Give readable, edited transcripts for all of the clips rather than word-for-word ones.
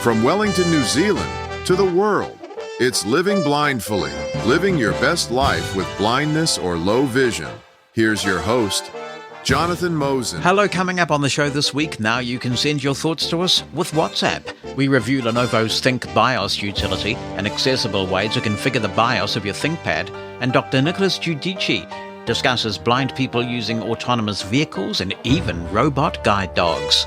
From Wellington, New Zealand to the world, it's Living Blindfully, living your best life with blindness or low vision. Here's your host, Jonathan Mosen. Hello, coming up on the show this week. Now you can send your thoughts to us with WhatsApp. We review Lenovo's ThinkBios Utility, an accessible way to configure the BIOS of your ThinkPad, and Dr. Nicholas Giudice discusses blind people using autonomous vehicles and even robot guide dogs.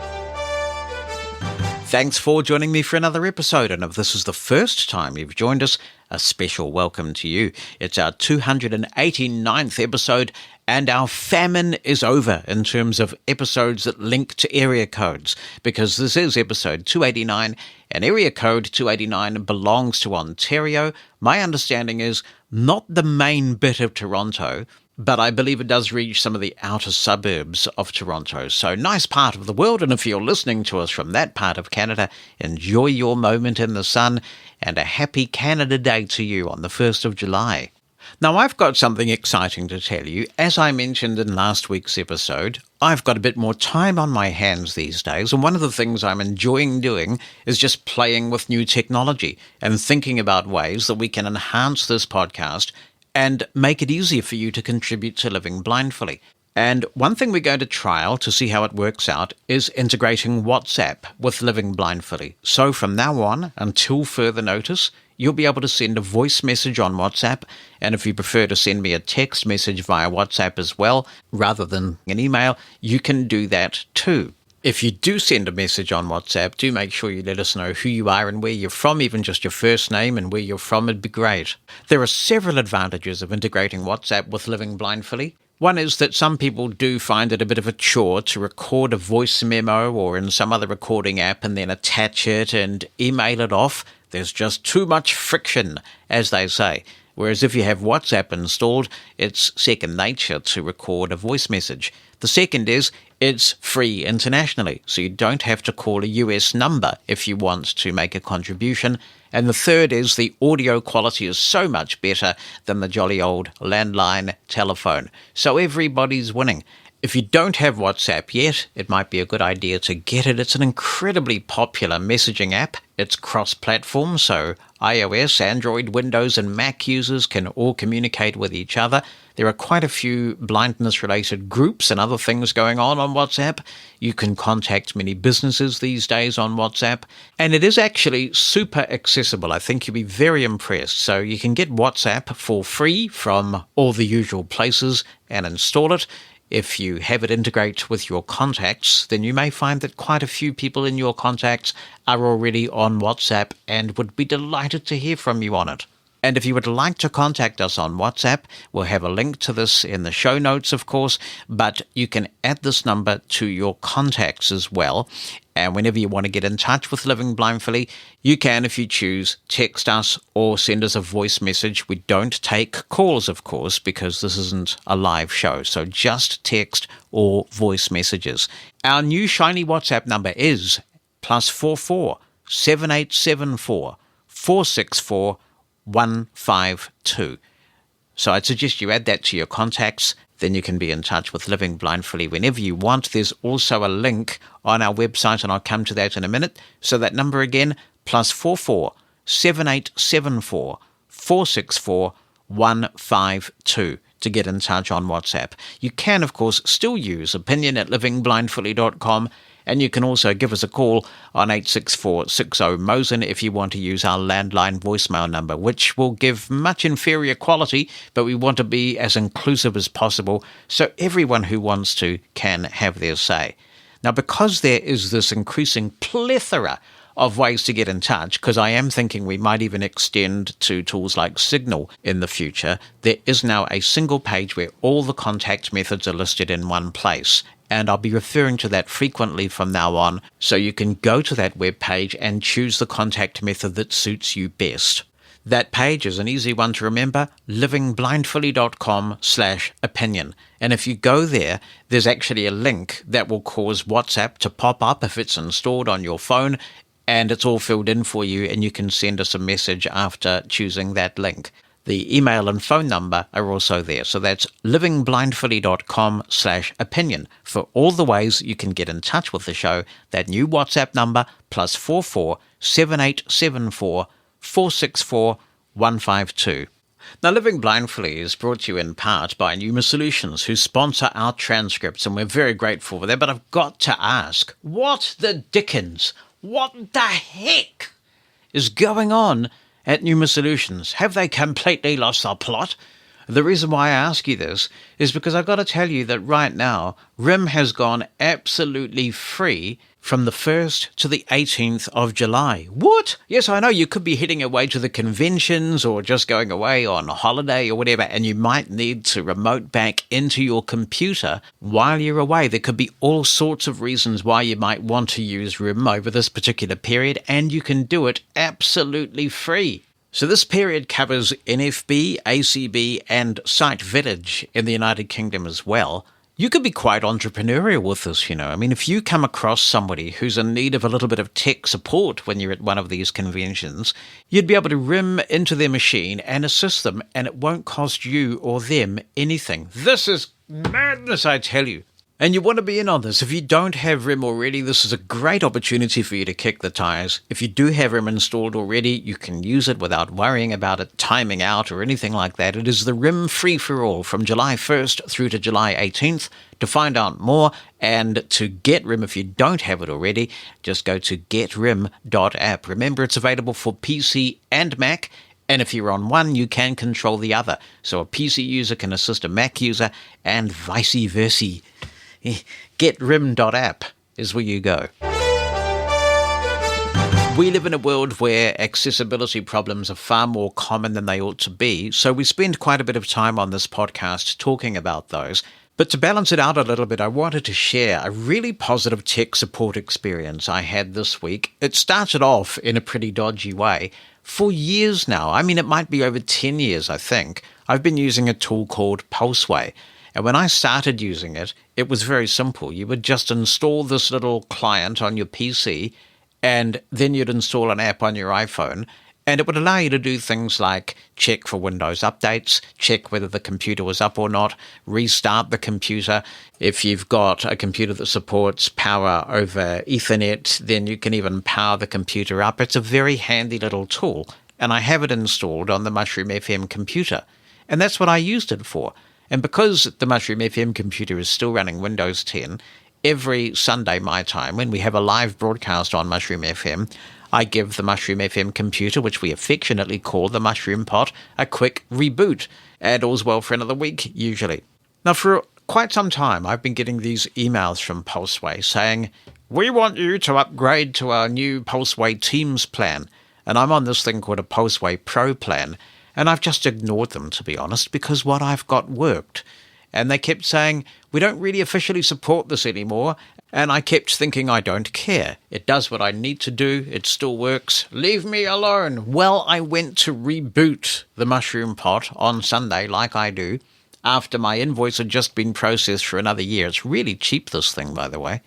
Thanks for joining me for another episode, and if this is the first time you've joined us, a special welcome to you. It's our 289th episode, and our famine is over in terms of episodes that link to area codes, because this is episode 289, and area code 289 belongs to Ontario. My understanding is not the main bit of Toronto, but I believe it does reach some of the outer suburbs of Toronto. So nice part of the world, and if you're listening to us from that part of Canada, enjoy your moment in the sun, and a happy Canada Day to you on the 1st of July. Now, I've got something exciting to tell you. As I mentioned in last week's episode, I've got a bit more time on my hands these days, and one of the things I'm enjoying doing is just playing with new technology and thinking about ways that we can enhance this podcast and make it easier for you to contribute to Living Blindfully. And one thing we're going to trial to see how it works out is integrating WhatsApp with Living Blindfully. So from now on, until further notice, you'll be able to send a voice message on WhatsApp, and if you prefer to send me a text message via WhatsApp as well, rather than an email, you can do that too. If you do send a message on WhatsApp, do make sure you let us know who you are and where you're from, even just your first name and where you're from would be great. There are several advantages of integrating WhatsApp with Living Blindfully. One is that some people do find it a bit of a chore to record a voice memo or in some other recording app and then attach it and email it off. There's just too much friction, as they say. Whereas if you have WhatsApp installed, it's second nature to record a voice message. The second is it's free internationally, so you don't have to call a US number if you want to make a contribution. And the third is the audio quality is so much better than the jolly old landline telephone. So everybody's winning. If you don't have WhatsApp yet, it might be a good idea to get it. It's an incredibly popular messaging app. It's cross-platform, so iOS, Android, Windows, and Mac users can all communicate with each other. There are quite a few blindness-related groups and other things going on WhatsApp. You can contact many businesses these days on WhatsApp, and it is actually super accessible. I think you'll be very impressed. So you can get WhatsApp for free from all the usual places and install it. If you have it integrate with your contacts, then you may find that quite a few people in your contacts are already on WhatsApp and would be delighted to hear from you on it. And if you would like to contact us on WhatsApp, we'll have a link to this in the show notes, of course, but you can add this number to your contacts as well. And whenever you want to get in touch with Living Blindfully, you can, if you choose, text us or send us a voice message. We don't take calls, of course, because this isn't a live show. So just text or voice messages. Our new shiny WhatsApp number is +44 7874 464 152. So I'd suggest you add that to your contacts. Then you can be in touch with Living Blindfully whenever you want. There's also a link on our website, and I'll come to that in a minute. So that number again, +44 7874 464 152 to get in touch on WhatsApp. You can, of course, still use opinion@livingblindfully.com, and you can also give us a call on 864-60-MOSEN if you want to use our landline voicemail number, which will give much inferior quality, but we want to be as inclusive as possible so everyone who wants to can have their say. Now, because there is this increasing plethora of ways to get in touch, because I am thinking we might even extend to tools like Signal in the future, there is now a single page where all the contact methods are listed in one place. And I'll be referring to that frequently from now on, so you can go to that web page and choose the contact method that suits you best. That page is an easy one to remember, livingblindfully.com/opinion. And if you go there, there's actually a link that will cause WhatsApp to pop up if it's installed on your phone, and it's all filled in for you, and you can send us a message after choosing that link. The email and phone number are also there. So that's livingblindfully.com/opinion for all the ways you can get in touch with the show. That new WhatsApp number, +44 7874 464 152. Now, Living Blindfully is brought to you in part by Numa Solutions, who sponsor our transcripts, and we're very grateful for that. But I've got to ask, what the dickens, what the heck is going on at Numa Solutions? Have they completely lost the plot? The reason why I ask you this is because I've got to tell you that right now, RIM has gone absolutely free from the 1st to the 18th of July. What? Yes, I know you could be heading away to the conventions or just going away on a holiday or whatever, and you might need to remote back into your computer while you're away. There could be all sorts of reasons why you might want to use RIM over this particular period, and you can do it absolutely free. So this period covers NFB, ACB, and Site Village in the United Kingdom as well. You could be quite entrepreneurial with this, you know. I mean, if you come across somebody who's in need of a little bit of tech support when you're at one of these conventions, you'd be able to RIM into their machine and assist them, and it won't cost you or them anything. This is madness, I tell you. And you want to be in on this. If you don't have RIM already, this is a great opportunity for you to kick the tires. If you do have RIM installed already, you can use it without worrying about it timing out or anything like that. It is the RIM free-for-all from July 1st through to July 18th. To find out more and to get RIM if you don't have it already, just go to getrim.app. Remember, it's available for PC and Mac. And if you're on one, you can control the other. So a PC user can assist a Mac user and vice versa. Getrim.app is where you go. We live in a world where accessibility problems are far more common than they ought to be, so we spend quite a bit of time on this podcast talking about those. But to balance it out a little bit, I wanted to share a really positive tech support experience I had this week. It started off in a pretty dodgy way. For years now, I mean, it might be over 10 years, I think, I've been using a tool called Pulseway. And when I started using it, it was very simple. You would just install this little client on your PC, and then you'd install an app on your iPhone, and it would allow you to do things like check for Windows updates, check whether the computer was up or not, restart the computer. If you've got a computer that supports power over Ethernet, then you can even power the computer up. It's a very handy little tool, and I have it installed on the Mushroom FM computer, and that's what I used it for. And because the Mushroom FM computer is still running Windows 10, every Sunday my time, when we have a live broadcast on Mushroom FM, I give the Mushroom FM computer, which we affectionately call the Mushroom Pot, a quick reboot. And all's well for another week, usually. Now, for quite some time, I've been getting these emails from Pulseway saying, we want you to upgrade to our new Pulseway Teams plan. And I'm on this thing called a Pulseway Pro plan. And I've just ignored them, to be honest, because what I've got worked. And they kept saying, we don't really officially support this anymore. And I kept thinking, I don't care. It does what I need to do. It still works. Leave me alone. Well, I went to reboot the Mushroom Pot on Sunday, like I do, after my invoice had just been processed for another year. It's really cheap, this thing, by the way.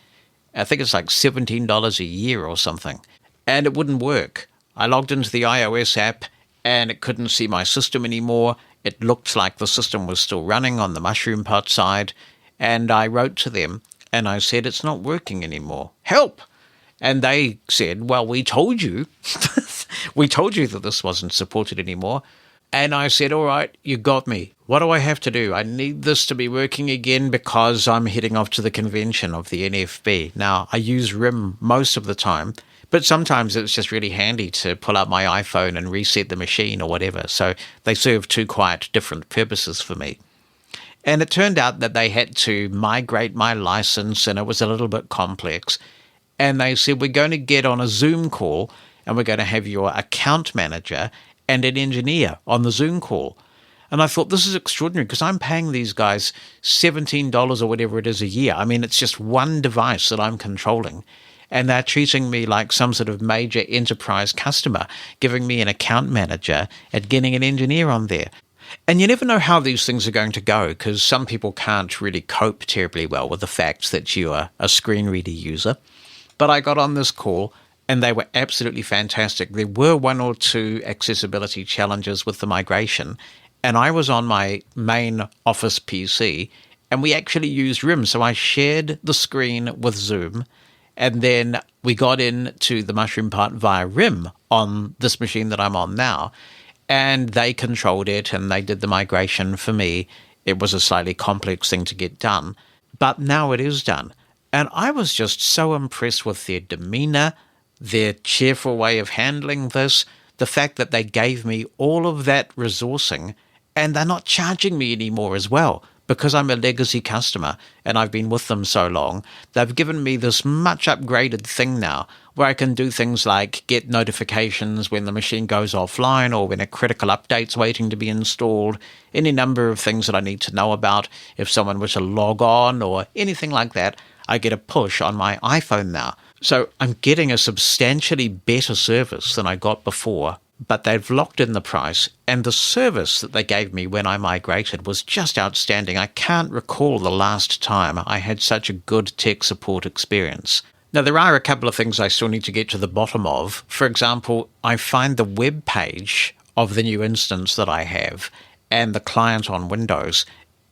I think it's like $17 a year or something. And it wouldn't work. I logged into the iOS app, and it couldn't see my system anymore. It looked like the system was still running on the Mushroom Pot side, and I wrote to them, and I said, it's not working anymore. Help! And they said, well, we told you. We told you that this wasn't supported anymore. And I said, all right, you got me. What do I have to do? I need this to be working again because I'm heading off to the convention of the NFB. Now, I use RIM most of the time, but sometimes it's just really handy to pull out my iPhone and reset the machine or whatever. So they serve two quite different purposes for me. And it turned out that they had to migrate my license, and it was a little bit complex. And they said, we're going to get on a Zoom call, and we're going to have your account manager and an engineer on the Zoom call. And I thought, this is extraordinary because I'm paying these guys $17 or whatever it is a year. I mean, it's just one device that I'm controlling. And they're treating me like some sort of major enterprise customer, giving me an account manager and getting an engineer on there. And you never know how these things are going to go because some people can't really cope terribly well with the fact that you are a screen reader user. But I got on this call, and they were absolutely fantastic. There were one or two accessibility challenges with the migration, and I was on my main Office PC, and we actually used RIM. So I shared the screen with Zoom, and then we got into the Mushroom part via RIM on this machine that I'm on now, and they controlled it, and they did the migration for me. It was a slightly complex thing to get done, but now it is done. And I was just so impressed with their demeanor, their cheerful way of handling this, the fact that they gave me all of that resourcing, and they're not charging me anymore as well. Because I'm a legacy customer and I've been with them so long, they've given me this much upgraded thing now where I can do things like get notifications when the machine goes offline or when a critical update's waiting to be installed, any number of things that I need to know about. If someone was to log on or anything like that, I get a push on my iPhone now. So I'm getting a substantially better service than I got before, but they've locked in the price, and the service that they gave me when I migrated was just outstanding. I can't recall the last time I had such a good tech support experience. Now, there are a couple of things I still need to get to the bottom of. For example, I find the web page of the new instance that I have and the client on Windows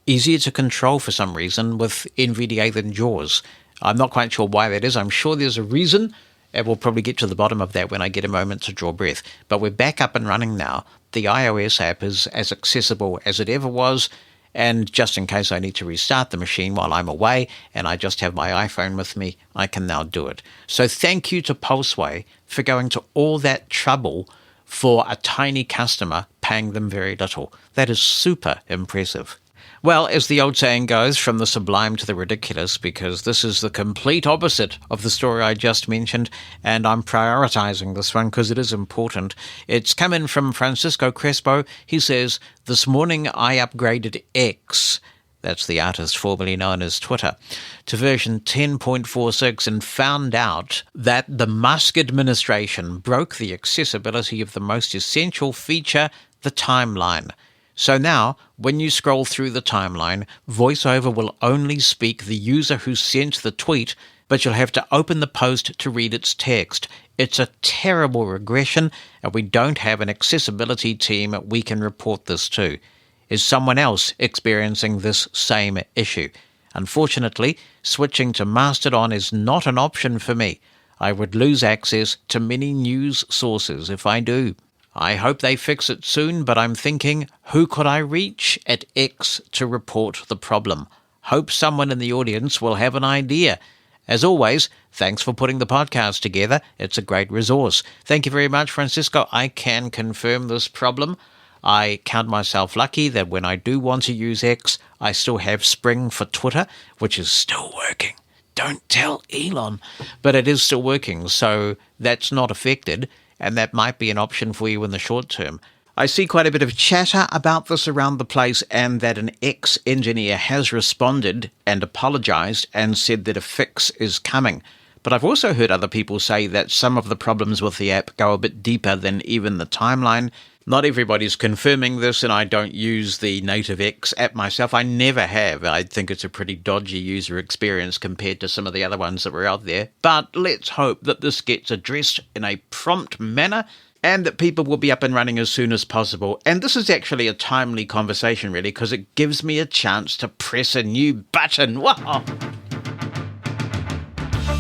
easier to control for some reason with NVDA than JAWS. I'm not quite sure why that is. I'm sure there's a reason, and we'll probably get to the bottom of that when I get a moment to draw breath. But we're back up and running now. The iOS app is as accessible as it ever was, and just in case I need to restart the machine while I'm away and I just have my iPhone with me, I can now do it. So thank you to Pulseway for going to all that trouble for a tiny customer paying them very little. That is super impressive. Well, as the old saying goes, from the sublime to the ridiculous, because this is the complete opposite of the story I just mentioned, and I'm prioritizing this one because it is important. It's come in from Francisco Crespo. He says, "This morning I upgraded X," that's the artist formerly known as Twitter, to version 10.46 and found out that the Musk administration broke the accessibility of the most essential feature, the timeline. So now, when you scroll through the timeline, VoiceOver will only speak the user who sent the tweet, but you'll have to open the post to read its text. It's a terrible regression, and we don't have an accessibility team we can report this to. Is someone else experiencing this same issue? Unfortunately, switching to Mastodon is not an option for me. I would lose access to many news sources if I do. I hope they fix it soon, but I'm thinking, who could I reach at X to report the problem? Hope someone in the audience will have an idea. As always, thanks for putting the podcast together. It's a great resource. Thank you very much, Francisco. I can confirm this problem. I count myself lucky that when I do want to use X, I still have Spring for Twitter, which is still working. Don't tell Elon, but it is still working, so that's not affected, and that might be an option for you in the short term. I see quite a bit of chatter about this around the place, and that an ex-engineer has responded and apologized and said that a fix is coming. But I've also heard other people say that some of the problems with the app go a bit deeper than even the timeline. Not everybody's confirming this, and I don't use the native X app myself. I never have. I think it's a pretty dodgy user experience compared to some of the other ones that were out there. But let's hope that this gets addressed in a prompt manner and that people will be up and running as soon as possible. And this is actually a timely conversation, really, because it gives me a chance to press a new button. Wow!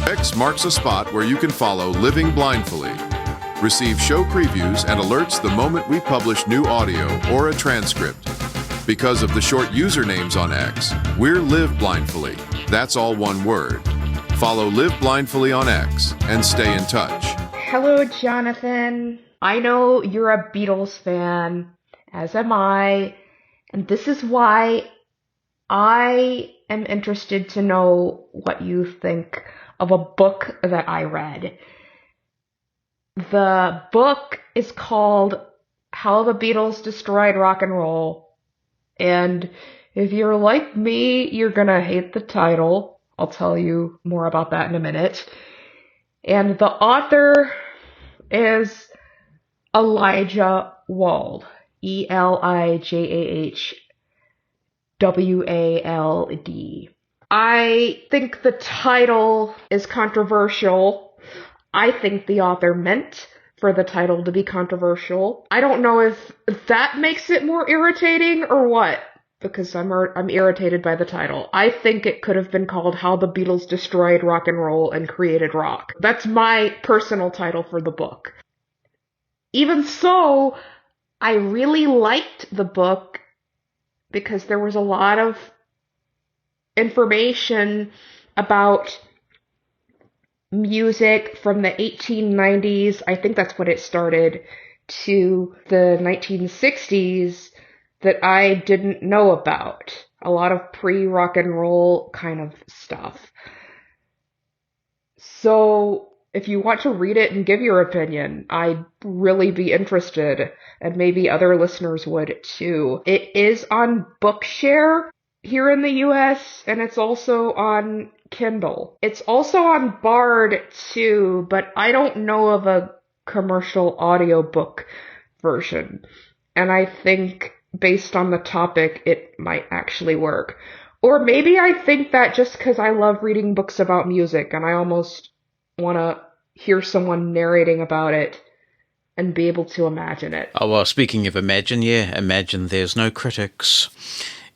X marks a spot where you can follow Living Blindfully. Receive show previews and alerts the moment we publish new audio or a transcript. Because of the short usernames on X, we're Live Blindfully. That's all one word. Follow Live Blindfully on X and stay in touch. Hello, Jonathan. I know you're a Beatles fan, as am I, and this is why I am interested to know what you think of a book that I read. The book is called How the Beatles Destroyed Rock and Roll, and if you're like me, you're gonna hate the title. I'll tell you more about that in a minute. And the author is Elijah Wald, Elijahwald. I think the title is controversial. I think the author meant for the title to be controversial. I don't know if that makes it more irritating or what, because I'm irritated by the title. I think it could have been called How the Beatles Destroyed Rock and Roll and Created Rock. That's my personal title for the book. Even so, I really liked the book because there was a lot of information about music from the 1890s, I think that's when it started, to the 1960s that I didn't know about. A lot of pre-rock and roll kind of stuff. So if you want to read it and give your opinion, I'd really be interested, and maybe other listeners would too. It is on Bookshare here in the US, and it's also on Kindle. It's also on Bard too, but I don't know of a commercial audiobook version. And I think based on the topic, it might actually work. Or maybe I think that just because I love reading books about music and I almost want to hear someone narrating about it and be able to imagine it. Oh, well, speaking of imagine there's no critics.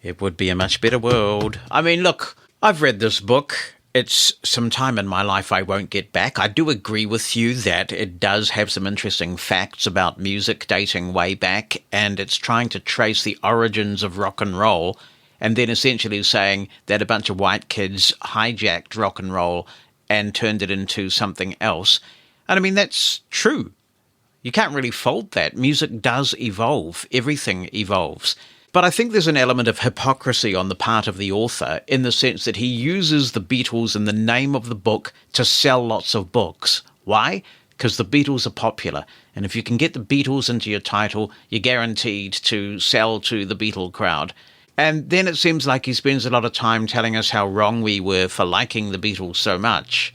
It would be a much better world. I mean, look, I've read this book. It's some time in my life I won't get back. I do agree with you that it does have some interesting facts about music dating way back, and it's trying to trace the origins of rock and roll, and then essentially saying that a bunch of white kids hijacked rock and roll and turned it into something else. And I mean, that's true. You can't really fault that. Music does evolve. Everything evolves. But I think there's an element of hypocrisy on the part of the author in the sense that he uses the Beatles in the name of the book to sell lots of books. Why? Because the Beatles are popular. And if you can get the Beatles into your title, you're guaranteed to sell to the Beatle crowd. And then it seems like he spends a lot of time telling us how wrong we were for liking the Beatles so much.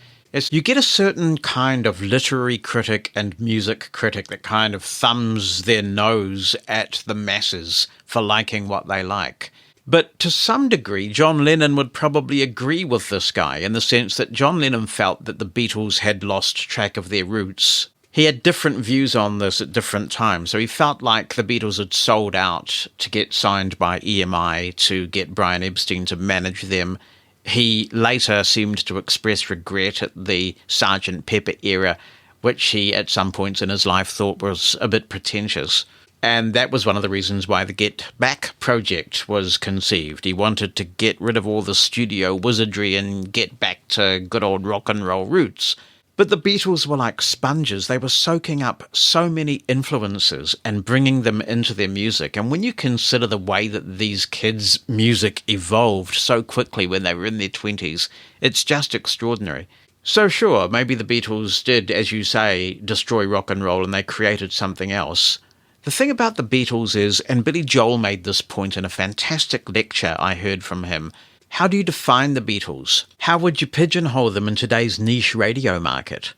You get a certain kind of literary critic and music critic that kind of thumbs their nose at the masses for liking what they like. But to some degree, John Lennon would probably agree with this guy in the sense that John Lennon felt that the Beatles had lost track of their roots. He had different views on this at different times, so he felt like the Beatles had sold out to get signed by EMI to get Brian Epstein to manage them. He later seemed to express regret at the Sgt. Pepper era, which he at some points in his life thought was a bit pretentious. And that was one of the reasons why the Get Back project was conceived. He wanted to get rid of all the studio wizardry and get back to good old rock and roll roots. But the Beatles were like sponges. They were soaking up so many influences and bringing them into their music. And when you consider the way that these kids' music evolved so quickly when they were in their 20s, it's just extraordinary. So sure, maybe the Beatles did, as you say, destroy rock and roll and they created something else. The thing about the Beatles is, and Billy Joel made this point in a fantastic lecture I heard from him, how do you define the Beatles? How would you pigeonhole them in today's niche radio market?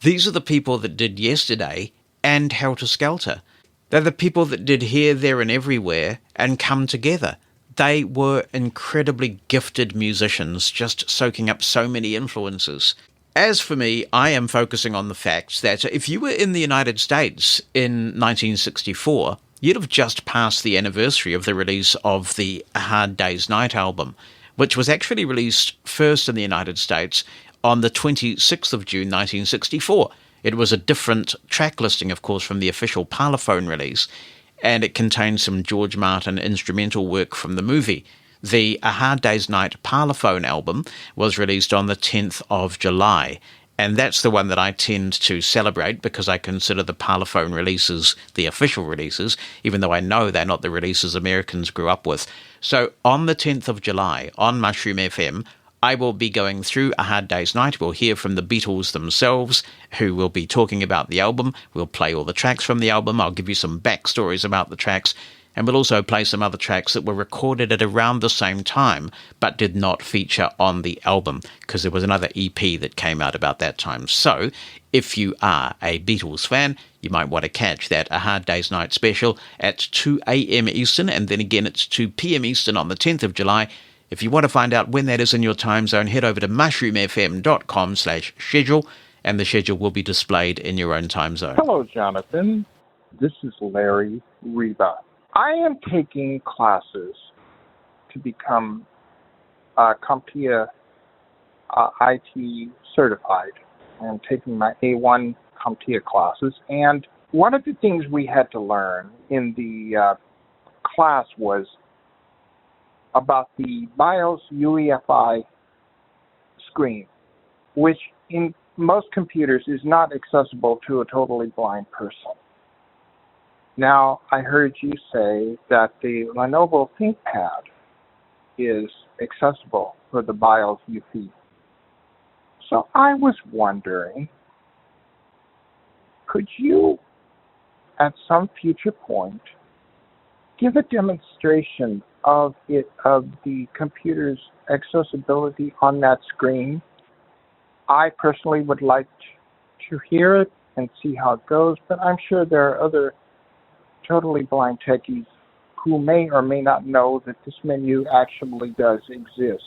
These are the people that did Yesterday and Helter Skelter. They're the people that did Here, There and Everywhere and Come Together. They were incredibly gifted musicians, just soaking up so many influences. As for me, I am focusing on the fact that if you were in the United States in 1964, you'd have just passed the anniversary of the release of the A Hard Day's Night album, which was actually released first in the United States on the 26th of June 1964. It was a different track listing, of course, from the official Parlophone release, and it contained some George Martin instrumental work from the movie. The A Hard Day's Night Parlophone album was released on the 10th of July, and that's the one that I tend to celebrate because I consider the Parlophone releases the official releases, even though I know they're not the releases Americans grew up with. So on the 10th of July, on Mushroom FM, I will be going through A Hard Day's Night. We'll hear from the Beatles themselves, who will be talking about the album. We'll play all the tracks from the album. I'll give you some backstories about the tracks. And we'll also play some other tracks that were recorded at around the same time, but did not feature on the album, because there was another EP that came out about that time. So, if you are a Beatles fan, you might want to catch that A Hard Day's Night special at 2 a.m. Eastern, and then again it's 2 p.m. Eastern on the 10th of July. If you want to find out when that is in your time zone, head over to mushroomfm.com/schedule, and the schedule will be displayed in your own time zone. Hello, Jonathan. This is Larry Reba. I am taking classes to become CompTIA IT certified. I'm taking my A1 CompTIA classes, and one of the things we had to learn in the class was about the BIOS UEFI screen, which in most computers is not accessible to a totally blind person. Now, I heard you say that the Lenovo ThinkPad is accessible for the BIOS UEFI. So I was wondering, could you, at some future point, give a demonstration of the computer's accessibility on that screen? I personally would like to hear it and see how it goes, but I'm sure there are other totally blind techies who may or may not know that this menu actually does exist.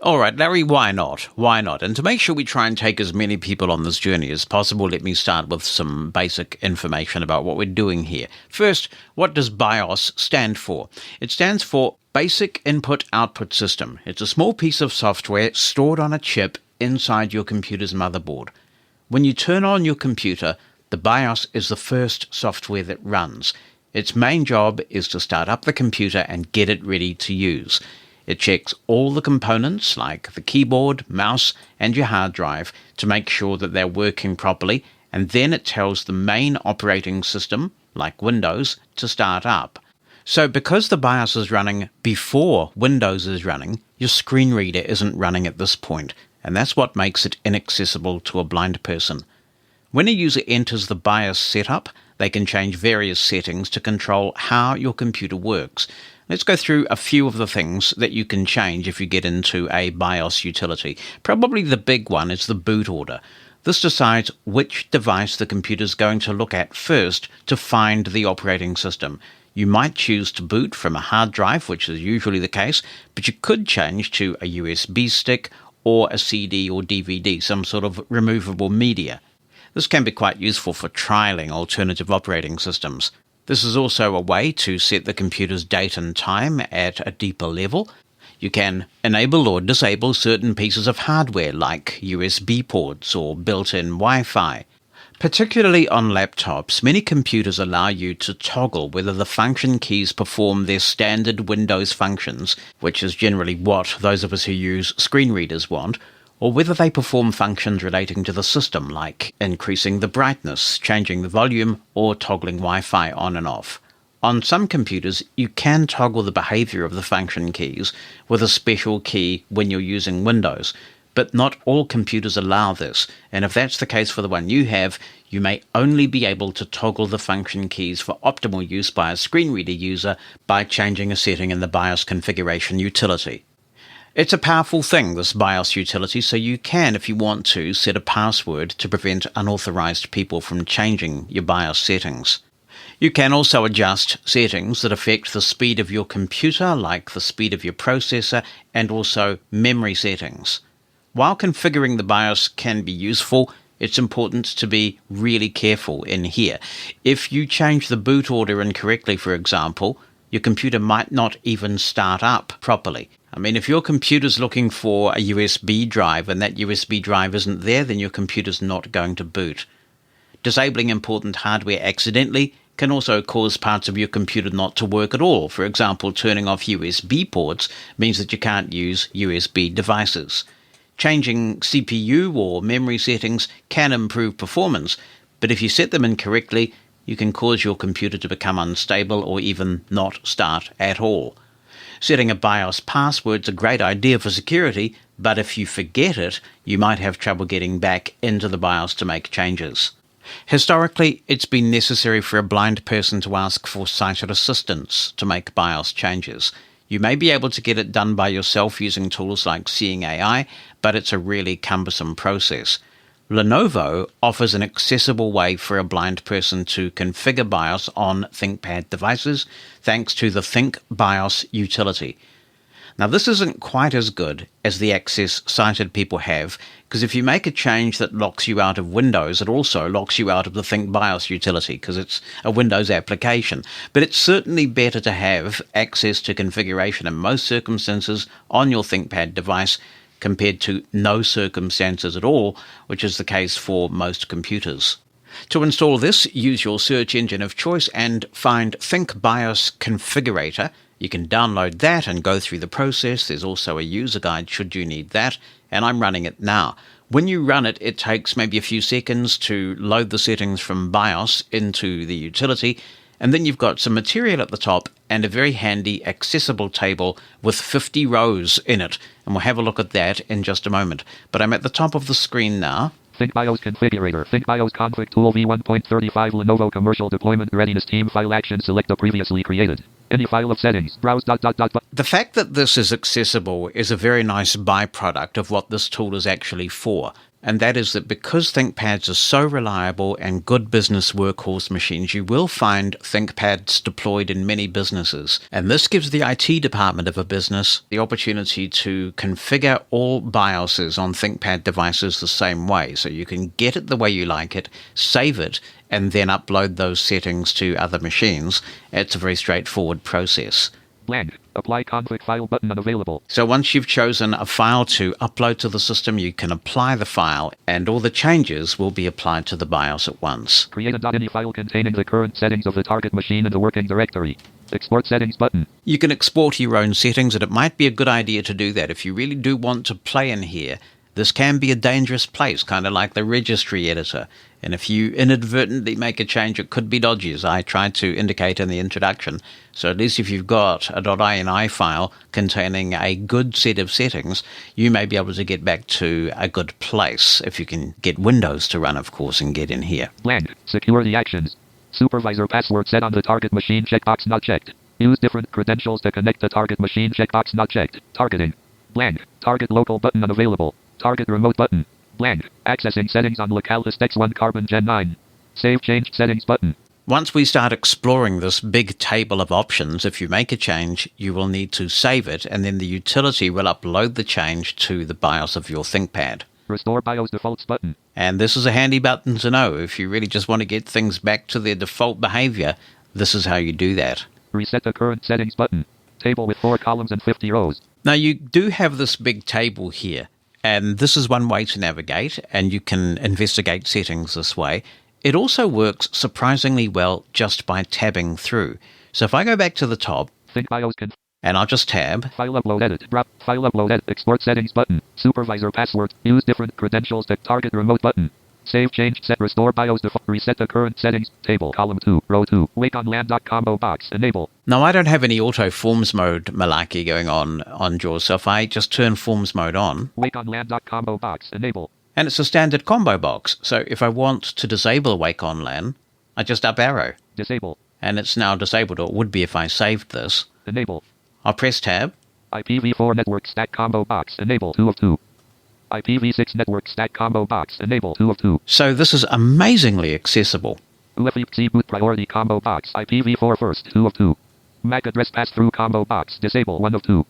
All right, Larry, why not? Why not? And to make sure we try and take as many people on this journey as possible, let me start with some basic information about what we're doing here. First, what does BIOS stand for? It stands for Basic Input-Output System. It's a small piece of software stored on a chip inside your computer's motherboard. When you turn on your computer, the BIOS is the first software that runs. Its main job is to start up the computer and get it ready to use. It checks all the components like the keyboard, mouse, and your hard drive to make sure that they're working properly, and then it tells the main operating system, like Windows, to start up. So because the BIOS is running before Windows is running, your screen reader isn't running at this point, and that's what makes it inaccessible to a blind person. When a user enters the BIOS setup, they can change various settings to control how your computer works. Let's go through a few of the things that you can change if you get into a BIOS utility. Probably the big one is the boot order. This decides which device the computer is going to look at first to find the operating system. You might choose to boot from a hard drive, which is usually the case, but you could change to a USB stick or a CD or DVD, some sort of removable media. This can be quite useful for trialing alternative operating systems. This is also a way to set the computer's date and time at a deeper level. You can enable or disable certain pieces of hardware like USB ports or built-in Wi-Fi. Particularly on laptops, many computers allow you to toggle whether the function keys perform their standard Windows functions, which is generally what those of us who use screen readers want, or whether they perform functions relating to the system, like increasing the brightness, changing the volume, or toggling Wi-Fi on and off. On some computers, you can toggle the behavior of the function keys with a special key when you're using Windows, but not all computers allow this, and if that's the case for the one you have, you may only be able to toggle the function keys for optimal use by a screen reader user by changing a setting in the BIOS configuration utility. It's a powerful thing, this BIOS utility, so you can, if you want to, set a password to prevent unauthorized people from changing your BIOS settings. You can also adjust settings that affect the speed of your computer, like the speed of your processor, and also memory settings. While configuring the BIOS can be useful, it's important to be really careful in here. If you change the boot order incorrectly, for example, your computer might not even start up properly. I mean, if your computer's looking for a USB drive and that USB drive isn't there, then your computer's not going to boot. Disabling important hardware accidentally can also cause parts of your computer not to work at all. For example, turning off USB ports means that you can't use USB devices. Changing CPU or memory settings can improve performance, but if you set them incorrectly, you can cause your computer to become unstable or even not start at all. Setting a BIOS password's a great idea for security, but if you forget it, you might have trouble getting back into the BIOS to make changes. Historically, it's been necessary for a blind person to ask for sighted assistance to make BIOS changes. You may be able to get it done by yourself using tools like Seeing AI, but it's a really cumbersome process. Lenovo offers an accessible way for a blind person to configure BIOS on ThinkPad devices, thanks to the ThinkBios Utility. Now, this isn't quite as good as the access sighted people have, because if you make a change that locks you out of Windows, it also locks you out of the ThinkBios utility, because it's a Windows application. But it's certainly better to have access to configuration in most circumstances on your ThinkPad device compared to no circumstances at all, which is the case for most computers. To install this, use your search engine of choice and find ThinkBios Configurator. You can download that and go through the process. There's also a user guide should you need that, and I'm running it now. When you run it, it takes maybe a few seconds to load the settings from BIOS into the utility, and then you've got some material at the top and a very handy accessible table with 50 rows in it, and we'll have a look at that in just a moment. But I'm at the top of the screen now. ThinkBios Configurator. ThinkBios Config Tool V1.35 Lenovo Commercial Deployment Readiness Team File Action. Select the previously created. Any file of settings. Browse ... The fact that this is accessible is a very nice byproduct of what this tool is actually for. And that is that because ThinkPads are so reliable and good business workhorse machines, you will find ThinkPads deployed in many businesses. And this gives the IT department of a business the opportunity to configure all BIOSes on ThinkPad devices the same way. So you can get it the way you like it, save it, and then upload those settings to other machines. It's a very straightforward process. Blank. Apply config file button unavailable. So once you've chosen a file to upload to the system, you can apply the file, and all the changes will be applied to the BIOS at once. Create any file containing the current settings of the target machine in the working directory. Export settings button. You can export your own settings, and it might be a good idea to do that. If you really do want to play in here, this can be a dangerous place, kind of like the registry editor. And if you inadvertently make a change, it could be dodgy, as I tried to indicate in the introduction. So at least if you've got a .ini file containing a good set of settings, you may be able to get back to a good place, if you can get Windows to run, of course, and get in here. Blank. Security actions. Supervisor password set on the target machine. Checkbox not checked. Use different credentials to connect the target machine. Checkbox not checked. Targeting. Blank. Target local button unavailable. Target remote button. Blank. Accessing settings on localhost X1 Carbon Gen 9. Save changed settings button. Once we start exploring this big table of options, if you make a change, you will need to save it, and then the utility will upload the change to the BIOS of your ThinkPad. Restore BIOS defaults button. And this is a handy button to know. If you really just want to get things back to their default behavior, this is how you do that. Reset the current settings button. Table with 4 columns and 50 rows. Now you do have this big table here, and this is one way to navigate, and you can investigate settings this way. It also works surprisingly well just by tabbing through. So if I go back to the top, and I'll just tab. File upload edit. Drop. File upload edit. Export settings button. Supervisor password. Use different credentials to target remote button. Save change set. Restore BIOS default. Reset the current settings. Table. Column 2. Row 2. Wake on land. Combo box. Enable. Now I don't have any auto forms mode malarkey going on JAWS. So if I just turn forms mode on. Wake on land. Combo box. Enable. And it's a standard combo box. So if I want to disable Wake on LAN, I just up arrow. Disable. And it's now disabled, or it would be if I saved this. Enable. I'll press tab. IPv4 network stack combo box. Enable 2 of 2. IPv6 network stack combo box. Enable 2 of 2. So this is amazingly accessible. UEFI boot priority combo box. IPv4 first 2 of 2. MAC address pass-through combo box. Disable 1 of 2.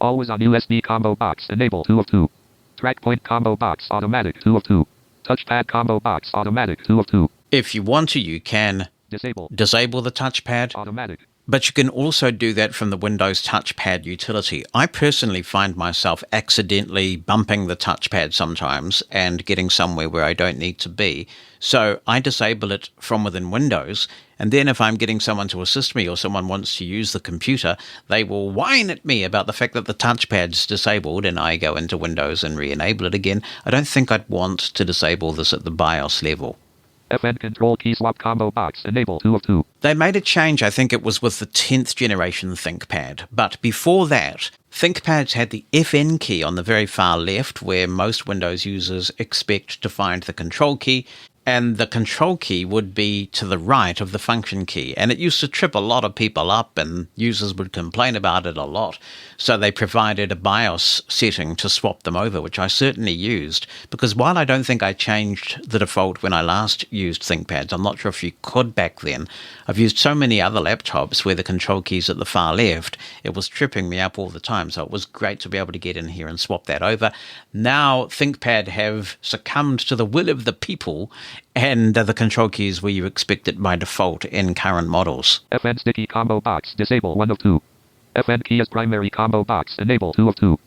Always on USB combo box. Enable 2 of 2. Track point combo box. Automatic 2 of 2. Touchpad combo box. Automatic 2 of 2. If you want to, you can disable the touchpad. Automatic. But you can also do that from the Windows touchpad utility. I personally find myself accidentally bumping the touchpad sometimes and getting somewhere where I don't need to be. So I disable it from within Windows, and then if I'm getting someone to assist me or someone wants to use the computer, they will whine at me about the fact that the touchpad's disabled, and I go into Windows and re-enable it again. I don't think I'd want to disable this at the BIOS level. FN control key swap combo box. Enable 2 of 2. They made a change, I think it was with the 10th generation ThinkPad. But before that, ThinkPads had the FN key on the very far left, where most Windows users expect to find the control key. and the control key would be to the right of the function key. And it used to trip a lot of people up, and users would complain about it a lot. So they provided a BIOS setting to swap them over, which I certainly used, because while I don't think I changed the default when I last used ThinkPads, I'm not sure if you could back then, I've used so many other laptops where the control key's at the far left, it was tripping me up all the time. So it was great to be able to get in here and swap that over. Now ThinkPad have succumbed to the will of the people, and the control key is where you expect it by default in current models. FN sticky combo box, disable 1 of 2. FN key as primary combo box, enable 2 of 2.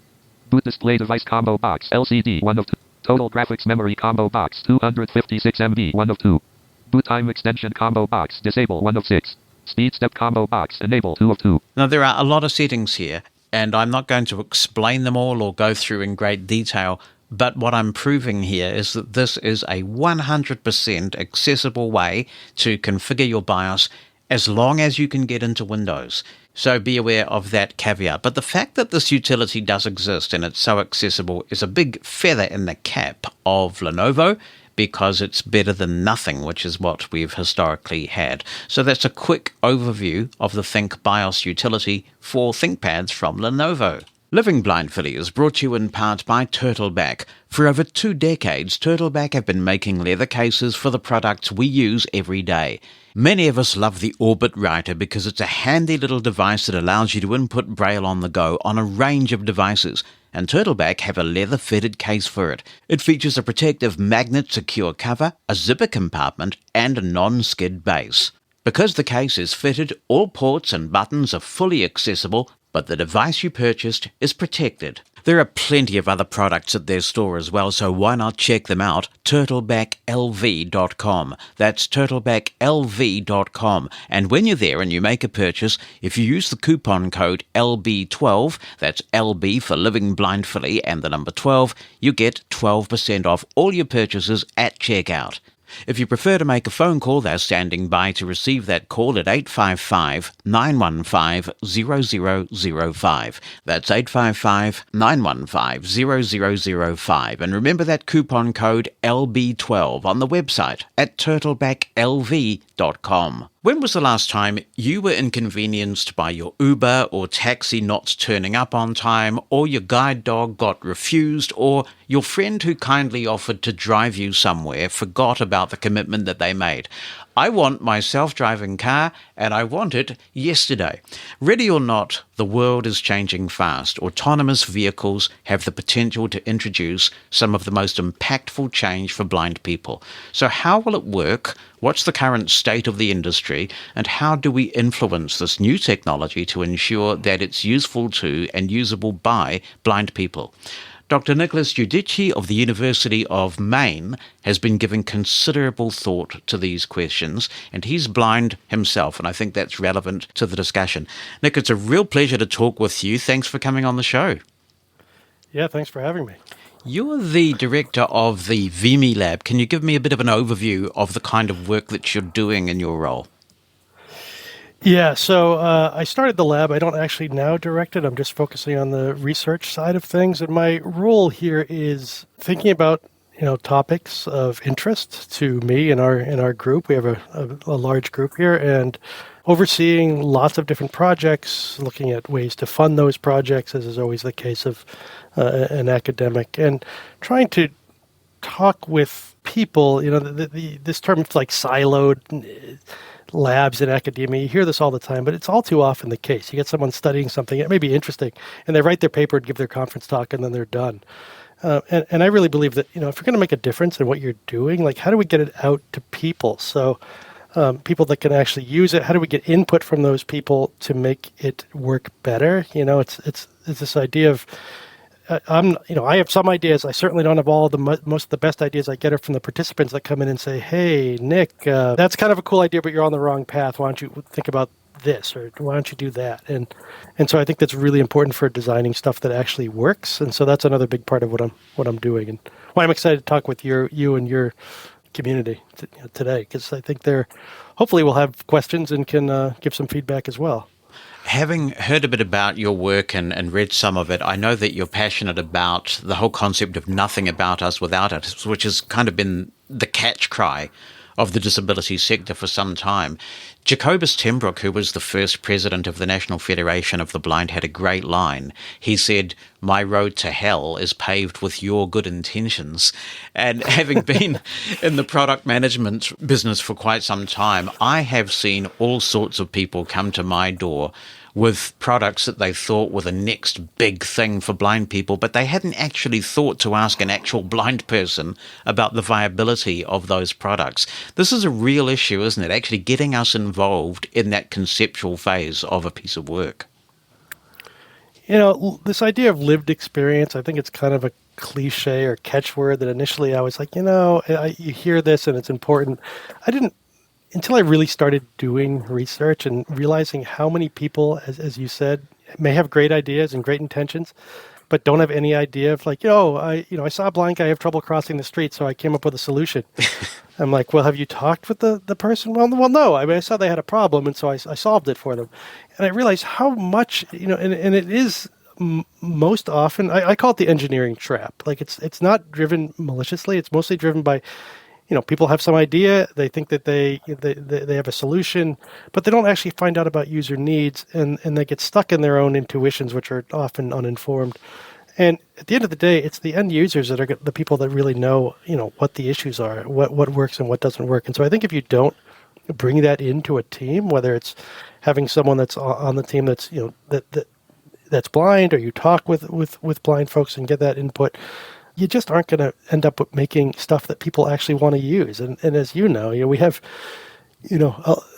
Boot display device combo box, LCD 1 of 2. Total graphics memory combo box, 256 MB 1 of 2. Boot time extension combo box, disable 1 of 6. Speed step combo box, enable 2 of 2. Now there are a lot of settings here, and I'm not going to explain them all or go through in great detail, but what I'm proving here is that this is a 100% accessible way to configure your BIOS as long as you can get into Windows. So be aware of that caveat. But the fact that this utility does exist and it's so accessible is a big feather in the cap of Lenovo, because it's better than nothing, which is what we've historically had. So that's a quick overview of the ThinkBios utility for ThinkPads from Lenovo. Living Blindfully is brought to you in part by Turtleback. For over 2 decades, Turtleback have been making leather cases for the products we use every day. Many of us love the Orbit Writer because it's a handy little device that allows you to input Braille on the go on a range of devices, and Turtleback have a leather-fitted case for it. It features a protective magnet-secure cover, a zipper compartment, and a non-skid base. Because the case is fitted, all ports and buttons are fully accessible, but the device you purchased is protected. There are plenty of other products at their store as well, so why not check them out? TurtlebackLV.com. That's TurtlebackLV.com. And when you're there and you make a purchase, if you use the coupon code LB12, that's LB for Living Blindfully and the number 12, you get 12% off all your purchases at checkout. If you prefer to make a phone call, they're standing by to receive that call at 855-915-0005. That's 855-915-0005. And remember that coupon code LB12 on the website at turtlebackLV.com. When was the last time you were inconvenienced by your Uber or taxi not turning up on time, or your guide dog got refused, or your friend who kindly offered to drive you somewhere forgot about the commitment that they made? I want my self-driving car, and I want it yesterday. Ready or not, the world is changing fast. Autonomous vehicles have the potential to introduce some of the most impactful change for blind people. So how will it work? What's the current state of the industry? And how do we influence this new technology to ensure that it's useful to and usable by blind people? Dr. Nicholas Giudice of the University of Maine has been giving considerable thought to these questions, and he's blind himself, and I think that's relevant to the discussion. Nick, it's a real pleasure to talk with you. Thanks for coming on the show. Yeah, thanks for having me. You're the director of the VMI Lab. Can you give me a bit of an overview of the kind of work that you're doing in your role? Yeah, so I started the lab. I don't actually now direct it. I'm just focusing on the research side of things. And my role here is thinking about, topics of interest to me in our group. We have a large group here, and overseeing lots of different projects, looking at ways to fund those projects, as is always the case of an academic, and trying to talk with people. This term is like siloed labs in academia. You hear this all the time, but it's all too often the case. You get someone studying something, it may be interesting, and they write their paper and give their conference talk, and then they're done. And I really believe that, if you're going to make a difference in what you're doing, like, how do we get it out to people? So people that can actually use it, how do we get input from those people to make it work better? It's this idea of, I have some ideas. I certainly don't have all most of the best ideas. I get it from the participants that come in and say, "Hey, Nick, that's kind of a cool idea, but you're on the wrong path. Why don't you think about this, or why don't you do that?" And so I think that's really important for designing stuff that actually works. And so that's another big part of what I'm doing, and why I'm excited to talk with you and your community today, because I think hopefully we'll have questions and can give some feedback as well. Having heard a bit about your work and read some of it, I know that you're passionate about the whole concept of nothing about us without us, which has kind of been the catch cry of the disability sector for some time. Jacobus Tenbrook, who was the first president of the National Federation of the Blind, had a great line. He said, "My road to hell is paved with your good intentions." And having been in the product management business for quite some time, I have seen all sorts of people come to my door with products that they thought were the next big thing for blind people, but they hadn't actually thought to ask an actual blind person about the viability of those products. This is a real issue, isn't it? Actually getting us involved in that conceptual phase of a piece of work. You know, this idea of lived experience, I think it's kind of a cliche or catchword that initially I was like, you hear this and it's important. I didn't, until I really started doing research and realizing how many people, as you said, may have great ideas and great intentions, but don't have any idea of like, I saw a blind guy have trouble crossing the street, so I came up with a solution. I'm like, well, have you talked with the person? Well, no. I mean, I saw they had a problem, and so I solved it for them. And I realized how much, and it is most often, I call it the engineering trap. Like it's not driven maliciously. It's mostly driven by, people have some idea, they think that they have a solution, but they don't actually find out about user needs, and they get stuck in their own intuitions, which are often uninformed. And at the end of the day, it's the end users that are the people that really know, what the issues are, what works and what doesn't work. And so I think if you don't bring that into a team, whether it's having someone that's on the team that's, that's blind, or you talk with blind folks and get that input, you just aren't going to end up with making stuff that people actually want to use. And as you know, we have,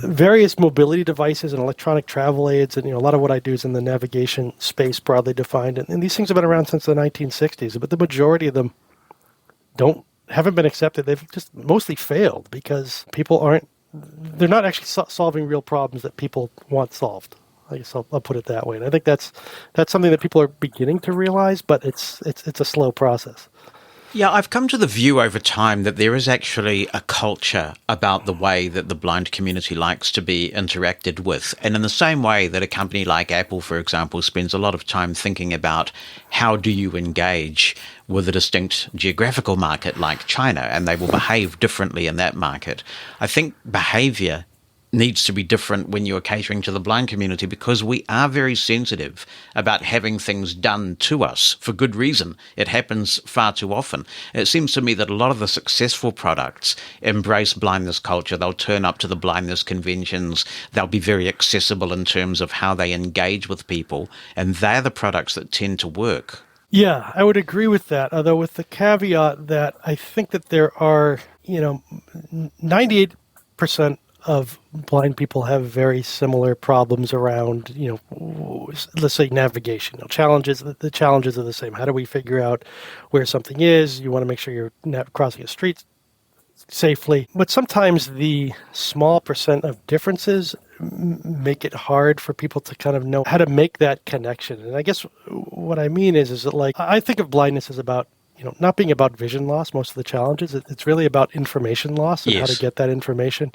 various mobility devices and electronic travel aids. And, a lot of what I do is in the navigation space, broadly defined. And these things have been around since the 1960s, but the majority of them haven't been accepted. They've just mostly failed because they're not actually solving real problems that people want solved. I guess I'll put it that way. And I think that's something that people are beginning to realize, but it's a slow process. Yeah, I've come to the view over time that there is actually a culture about the way that the blind community likes to be interacted with. And in the same way that a company like Apple, for example, spends a lot of time thinking about how do you engage with a distinct geographical market like China, and they will behave differently in that market. I think behavior needs to be different when you're catering to the blind community, because we are very sensitive about having things done to us for good reason. It happens far too often. It seems to me that a lot of the successful products embrace blindness culture. They'll turn up to the blindness conventions. They'll be very accessible in terms of how they engage with people, and they're the products that tend to work. Yeah, I would agree with that, although with the caveat that I think that there are, 98% of blind people have very similar problems around, let's say navigation. Challenges. The challenges are the same. How do we figure out where something is? You want to make sure you're crossing a street safely. But sometimes the small percent of differences make it hard for people to kind of know how to make that connection. And I guess what I mean is that, like, I think of blindness as about, not being about vision loss, most of the challenges. It's really about information loss and how to get that information.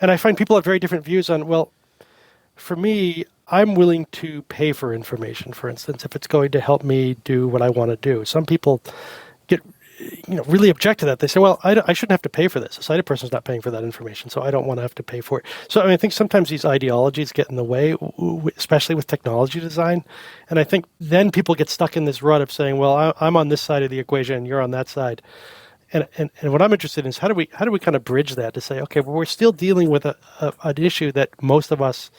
And I find people have very different views on, well, for me, I'm willing to pay for information, for instance, if it's going to help me do what I want to do. Some people get, really object to that. They say, well, I shouldn't have to pay for this. A sighted person's not paying for that information, so I don't want to have to pay for it. So I think sometimes these ideologies get in the way, especially with technology design. And I think then people get stuck in this rut of saying, well, I'm on this side of the equation and you're on that side. And what I'm interested in is how do we kind of bridge that to say, okay, well, we're still dealing with an issue that most of us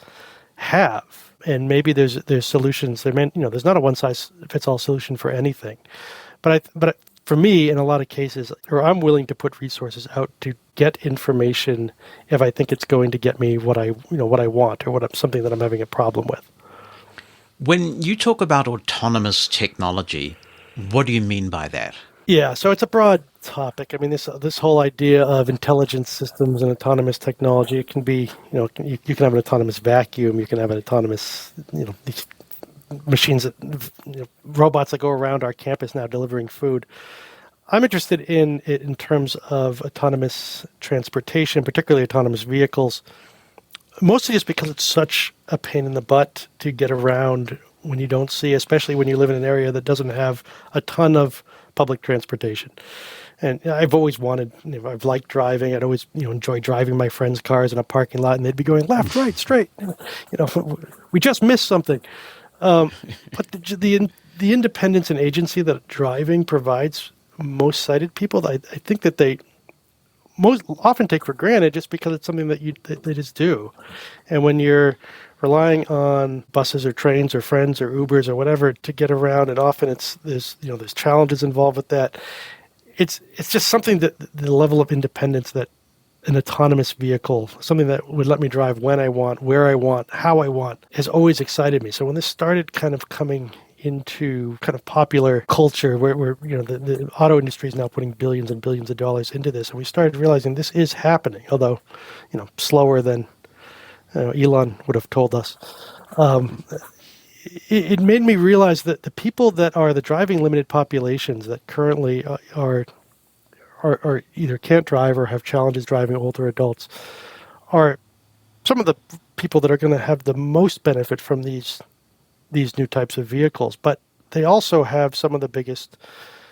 have, and maybe there's solutions. There's not a one size fits all solution for anything, but for me, in a lot of cases, I'm willing to put resources out to get information if I think it's going to get me what I want, or something that I'm having a problem with. When you talk about autonomous technology, what do you mean by that? Yeah, so it's a broad topic. I mean, this whole idea of intelligence systems and autonomous technology, it can be, you can have an autonomous vacuum, you can have an autonomous, these machines that, robots that go around our campus now delivering food. I'm interested in it in terms of autonomous transportation, particularly autonomous vehicles, mostly just because it's such a pain in the butt to get around when you don't see, especially when you live in an area that doesn't have a ton of public transportation. And I've always wanted, I've liked driving. I'd always, enjoy driving my friends' cars in a parking lot, and they'd be going left, right, straight. We just missed something. But the independence and agency that driving provides most sighted people, I think that they most often take for granted just because it's something that they just do. And when you're relying on buses or trains or friends or Ubers or whatever to get around, and often there's challenges involved with that. It's just something that the level of independence that an autonomous vehicle, something that would let me drive when I want, where I want, how I want, has always excited me. So when this started kind of coming into kind of popular culture where the auto industry is now putting billions and billions of dollars into this, and we started realizing this is happening, although slower than Elon would have told us. It made me realize that the people that are the driving limited populations that currently are either can't drive or have challenges driving, older adults, are some of the people that are going to have the most benefit from these new types of vehicles. But they also have some of the biggest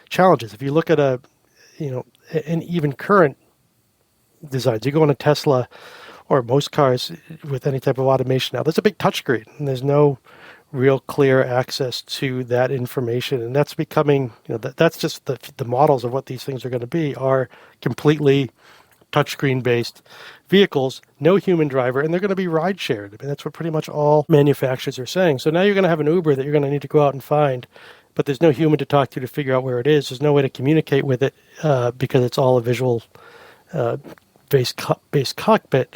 challenges. If you look at an even current designs, you go on a Tesla or most cars with any type of automation now, there's a big touchscreen, and there's no real clear access to that information. And that's becoming, that's just the models of what these things are going to be are completely touchscreen based vehicles, no human driver, and they're going to be ride shared. I mean, that's what pretty much all manufacturers are saying. So now you're going to have an Uber that you're going to need to go out and find, but there's no human to talk to figure out where it is. There's no way to communicate with it because it's all a visual based cockpit.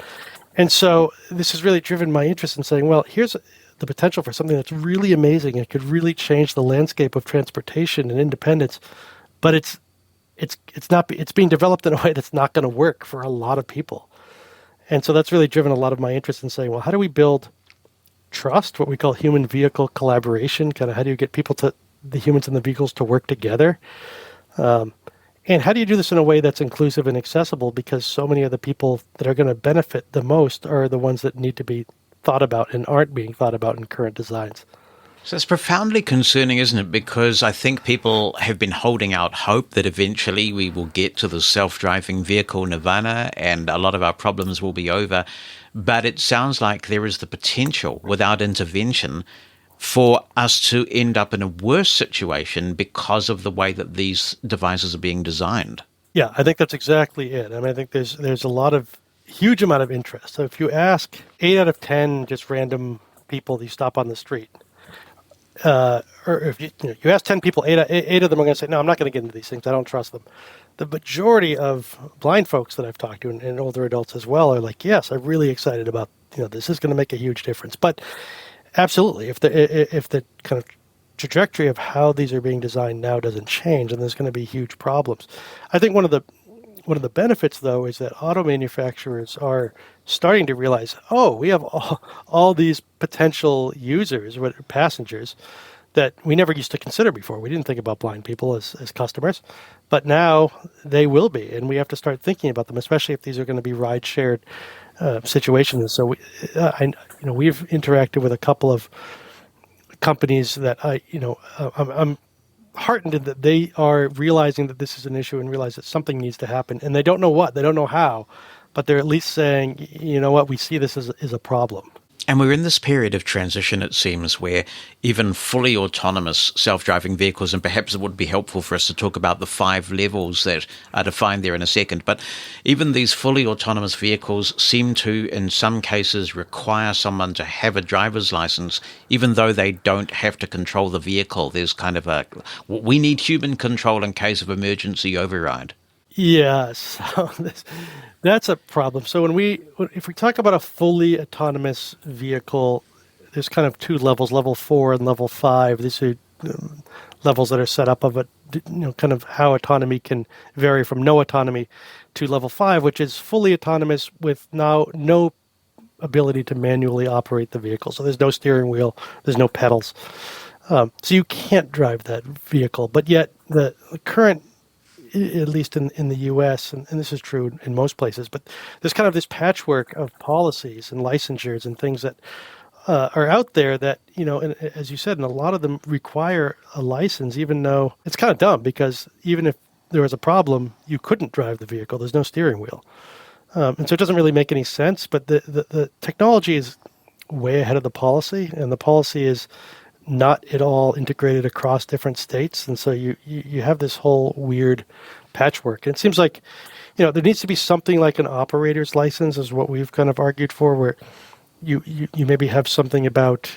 And so this has really driven my interest in saying, well, here's the potential for something that's really amazing. It could really change the landscape of transportation and independence, but it's being developed in a way that's not going to work for a lot of people. And so that's really driven a lot of my interest in saying, well, how do we build trust, what we call human vehicle collaboration? Kind of how do you get the humans and the vehicles to work together? And how do you do this in a way that's inclusive and accessible? Because so many of the people that are going to benefit the most are the ones that need to be thought about and aren't being thought about in current designs. So it's profoundly concerning, isn't it? Because I think people have been holding out hope that eventually we will get to the self-driving vehicle nirvana and a lot of our problems will be over. But it sounds like there is the potential, without intervention, for us to end up in a worse situation because of the way that these devices are being designed. Yeah, I think that's exactly it. I mean, I think there's a huge amount of interest. So if you ask 8 out of 10 just random people that you stop on the street, or if you ask 10 people, eight of them are going to say, no, I'm not going to get into these things. I don't trust them. The majority of blind folks that I've talked to, and older adults as well, are like, yes, I'm really excited about, this is going to make a huge difference. But absolutely, if the kind of trajectory of how these are being designed now doesn't change, then there's going to be huge problems. I think one of the benefits, though, is that auto manufacturers are starting to realize, we have all these potential users, passengers, that we never used to consider before. We didn't think about blind people as customers, but now they will be, and we have to start thinking about them, especially if these are going to be ride-shared situations. So we've interacted with a couple of companies that I'm heartened that they are realizing that this is an issue and realize that something needs to happen, and they don't know what, they don't know how, but they're at least saying, you know what, we see this as a problem. And we're in this period of transition, it seems, where even fully autonomous self-driving vehicles, and perhaps it would be helpful for us to talk about the 5 levels that are defined there in a second, but even these fully autonomous vehicles seem to, in some cases, require someone to have a driver's license, even though they don't have to control the vehicle. There's kind of we need human control in case of emergency override. Yes, that's a problem. So if we talk about a fully autonomous vehicle, there's kind of 2 levels, level 4 and level 5. These are levels that are set up of kind of how autonomy can vary from no autonomy to level 5, which is fully autonomous with now no ability to manually operate the vehicle. So there's no steering wheel, there's no pedals. So you can't drive that vehicle, but yet the current, at least in the U.S., and this is true in most places, but there's kind of this patchwork of policies and licensures and things that are out there that, and as you said, and a lot of them require a license, even though it's kind of dumb because even if there was a problem, you couldn't drive the vehicle. There's no steering wheel. And so it doesn't really make any sense, but the technology is way ahead of the policy, and the policy is not at all integrated across different states. And so you have this whole weird patchwork. And it seems like, there needs to be something like an operator's license is what we've kind of argued for, where you maybe have something about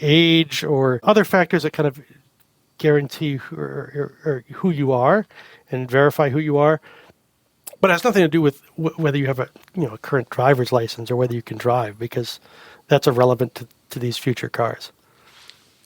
age or other factors that kind of guarantee who you are and verify who you are. But it has nothing to do with whether you have a current driver's license or whether you can drive, because that's irrelevant to these future cars.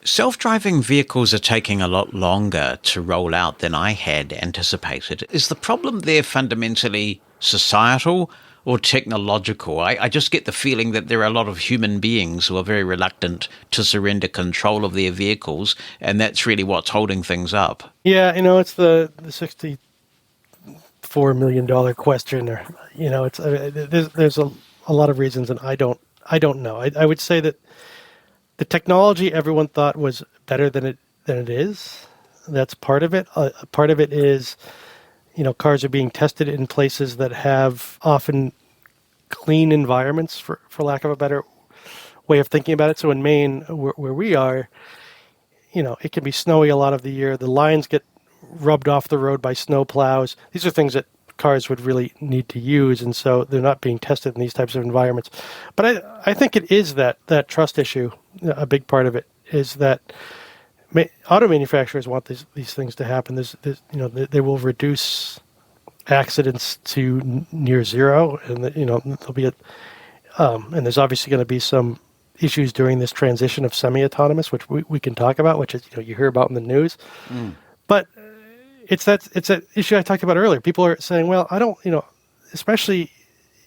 Self-driving vehicles are taking a lot longer to roll out than I had anticipated. Is the problem there fundamentally societal or technological? I just get the feeling that there are a lot of human beings who are very reluctant to surrender control of their vehicles, and that's really what's holding things up. Yeah, it's the $64 million question, or it's there's a lot of reasons, and I don't know. I would say that the technology everyone thought was better than it is. That's part of it. Part of it is, cars are being tested in places that have often clean environments, for lack of a better way of thinking about it. So in Maine, where we are, it can be snowy a lot of the year. The lines get rubbed off the road by snow plows. These are things that cars would really need to use, and so they're not being tested in these types of environments. But I think it is that trust issue. A big part of it is that auto manufacturers want these things to happen. They will reduce accidents to near zero, and there'll be and there's obviously going to be some issues during this transition of semi-autonomous, which we can talk about, which is you hear about in the news. But it's that issue I talked about earlier. People are saying, well, I don't, especially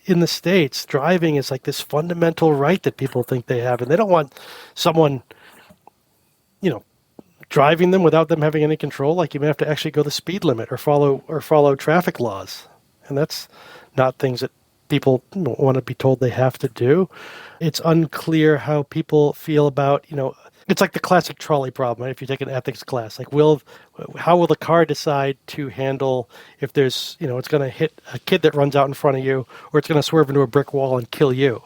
in the States, driving is like this fundamental right that people think they have, and they don't want someone, driving them without them having any control. Like, you may have to actually go the speed limit or follow traffic laws, and that's not things that people want to be told they have to do. It's unclear how people feel about, it's like the classic trolley problem, right? If you take an ethics class, like how will the car decide to handle if there's, it's going to hit a kid that runs out in front of you, or it's going to swerve into a brick wall and kill you.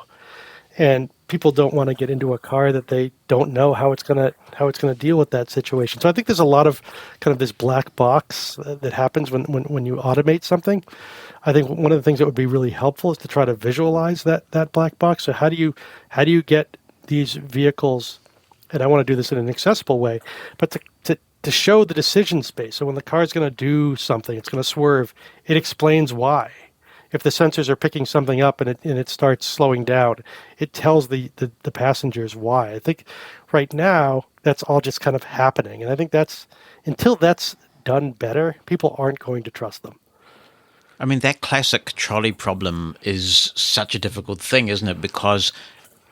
And people don't want to get into a car that they don't know how it's going to deal with that situation. So I think there's a lot of kind of this black box that happens when you automate something. I think one of the things that would be really helpful is to try to visualize that black box. So how do you get these vehicles, and I want to do this in an accessible way, but to show the decision space. So when the car is going to do something, it's going to swerve, it explains why. If the sensors are picking something up and it starts slowing down, it tells the passengers why. I think right now that's all just kind of happening. And I think until that's done better, people aren't going to trust them. I mean, that classic trolley problem is such a difficult thing, isn't it? Because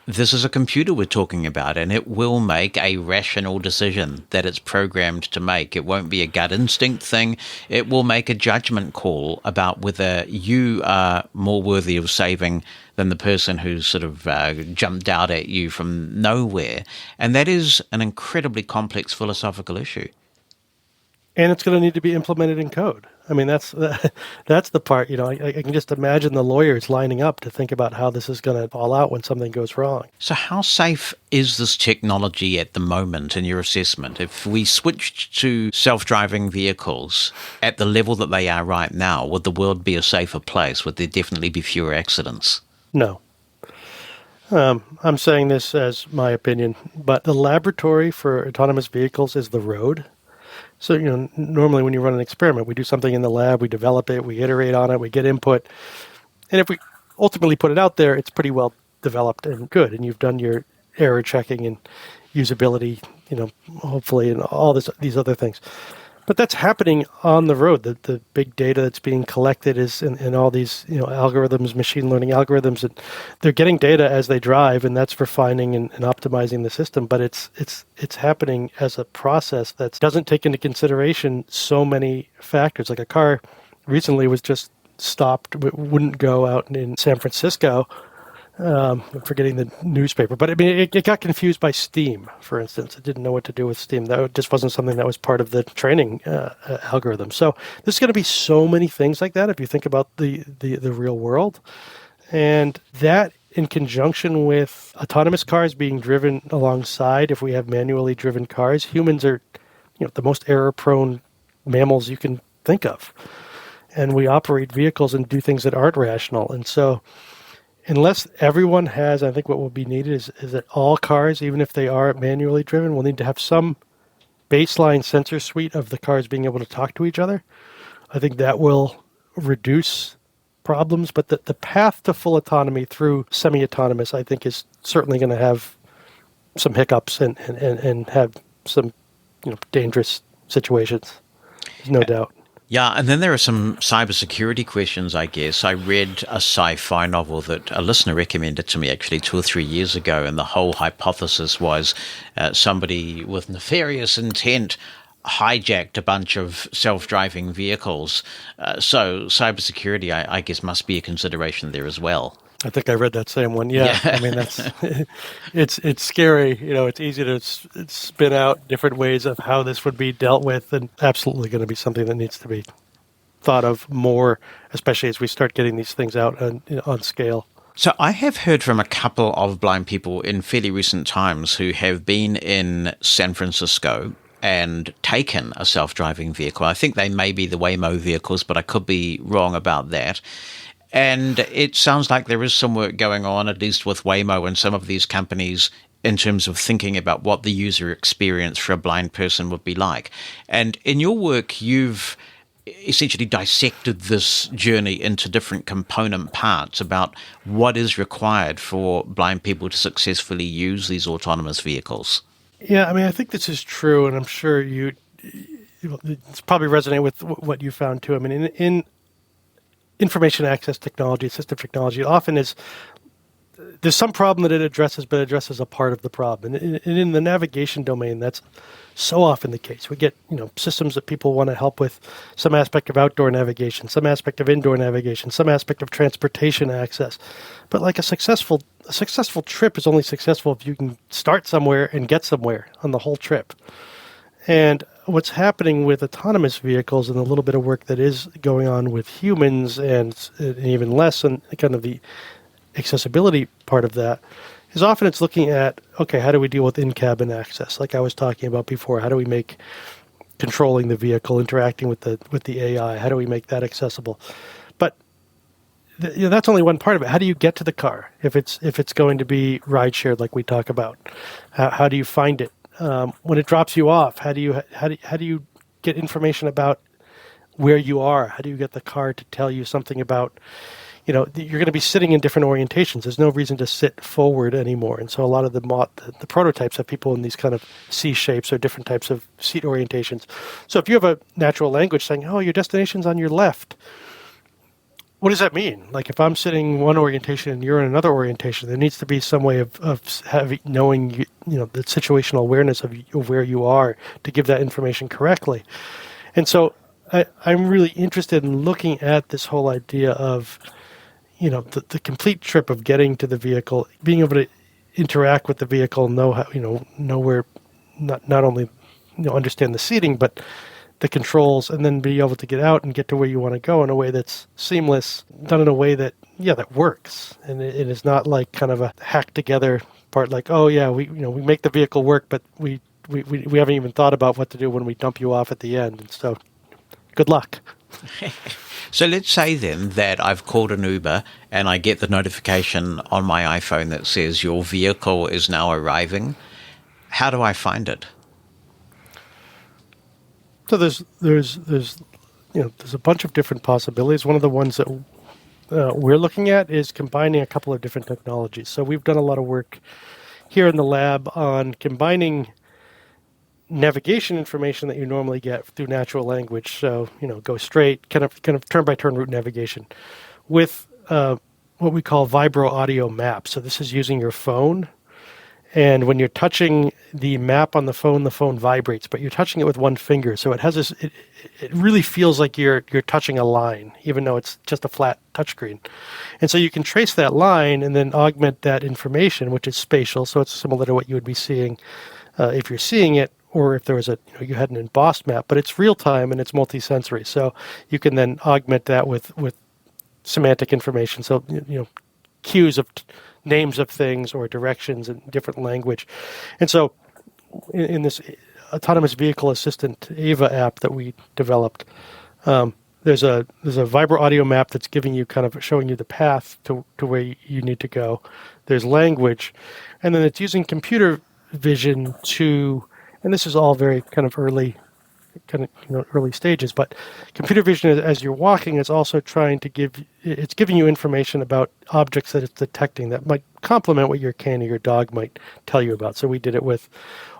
this is a computer we're talking about, and it will make a rational decision that it's programmed to make. It won't be a gut instinct thing. It will make a judgment call about whether you are more worthy of saving than the person who sort of jumped out at you from nowhere. And that is an incredibly complex philosophical issue. And it's going to need to be implemented in code. I mean, that's the part, I can just imagine the lawyers lining up to think about how this is going to fall out when something goes wrong. So how safe is this technology at the moment in your assessment? If we switched to self-driving vehicles at the level that they are right now, would the world be a safer place? Would there definitely be fewer accidents? No. I'm saying this as my opinion, but the laboratory for autonomous vehicles is the road. So, normally when you run an experiment, we do something in the lab, we develop it, we iterate on it, we get input. And if we ultimately put it out there, it's pretty well developed and good. And you've done your error checking and usability, hopefully, and all these other things. But that's happening on the road. The big data that's being collected is in all these, algorithms, machine learning algorithms, and they're getting data as they drive, and that's refining and optimizing the system. But it's happening as a process that doesn't take into consideration so many factors. Like a car recently was just stopped, wouldn't go out in San Francisco I'm forgetting the newspaper, but I mean, it got confused by Steam, for instance. It didn't know what to do with Steam. That just wasn't something that was part of the training algorithm. So there's going to be so many things like that if you think about the real world. And that in conjunction with autonomous cars being driven alongside, if we have manually driven cars, humans are, the most error-prone mammals you can think of. And we operate vehicles and do things that aren't rational. And so unless everyone has, I think what will be needed is that all cars, even if they are manually driven, will need to have some baseline sensor suite of the cars being able to talk to each other. I think that will reduce problems, but the path to full autonomy through semi-autonomous, I think, is certainly going to have some hiccups and have some dangerous situations. There's no doubt. Yeah, and then there are some cybersecurity questions, I guess. I read a sci-fi novel that a listener recommended to me actually 2 or 3 years ago, and the whole hypothesis was somebody with nefarious intent hijacked a bunch of self-driving vehicles. So cybersecurity, I guess, must be a consideration there as well. I think I read that same one. Yeah. I mean, that's it's scary. It's easy to spin out different ways of how this would be dealt with, and absolutely going to be something that needs to be thought of more, especially as we start getting these things out on scale. So I have heard from a couple of blind people in fairly recent times who have been in San Francisco and taken a self-driving vehicle. I think they may be the Waymo vehicles, but I could be wrong about that. And it sounds like there is some work going on, at least with Waymo and some of these companies, in terms of thinking about what the user experience for a blind person would be like. And in your work, you've essentially dissected this journey into different component parts about what is required for blind people to successfully use these autonomous vehicles. Yeah, I mean, I think this is true, and I'm sure it's probably resonate with what you found too. I mean, in information access technology, assistive technology, often there's some problem that it addresses, but it addresses a part of the problem. And in the navigation domain, that's so often the case. We get systems that people want to help with some aspect of outdoor navigation, some aspect of indoor navigation, some aspect of transportation access. But like a successful trip is only successful if you can start somewhere and get somewhere on the whole trip. And what's happening with autonomous vehicles and a little bit of work that is going on with humans and even less on kind of the accessibility part of that is often it's looking at, okay, how do we deal with in-cabin access? Like I was talking about before, how do we make controlling the vehicle, interacting with the AI, how do we make that accessible? But that's only one part of it. How do you get to the car if it's going to be ride shared like we talk about? How do you find it? When it drops you off, how do you get information about where you are? How do you get the car to tell you something about, you're going to be sitting in different orientations. There's no reason to sit forward anymore. And so a lot of the prototypes have people in these kind of C shapes or different types of seat orientations. So if you have a natural language saying, oh, your destination's on your left, what does that mean? Like if I'm sitting one orientation and you're in another orientation, there needs to be some way of knowing, the situational awareness of where you are to give that information correctly. And so I'm really interested in looking at this whole idea of, the complete trip of getting to the vehicle, being able to interact with the vehicle, know how, know where, not only, understand the seating, but the controls, and then be able to get out and get to where you want to go in a way that's seamless, done in a way that works. And it is not like kind of a hacked together part like, oh yeah, we make the vehicle work, but we haven't even thought about what to do when we dump you off at the end. And so good luck. So let's say then that I've called an Uber and I get the notification on my iPhone that says your vehicle is now arriving. How do I find it? So there's a bunch of different possibilities. One of the ones that we're looking at is combining a couple of different technologies. So we've done a lot of work here in the lab on combining navigation information that you normally get through natural language. So, go straight, kind of turn-by-turn route navigation with what we call vibro audio maps. So this is using your phone. And when you're touching the map on the phone vibrates, but you're touching it with one finger. So it has this, it really feels like you're touching a line, even though it's just a flat touchscreen. And so you can trace that line and then augment that information, which is spatial. So it's similar to what you would be seeing if you're seeing it, or if there was you had an embossed map, but it's real time and it's multisensory. So you can then augment that with semantic information. So, cues of names of things or directions in different language. And so in this autonomous vehicle assistant Ava app that we developed, there's a vibro audio map that's giving you kind of showing you the path to where you need to go. There's language, and then it's using computer vision to, and this is all very kind of early stages, but computer vision as you're walking is also trying to giving you information about objects that it's detecting that might complement what your cane or your dog might tell you about. So we did it with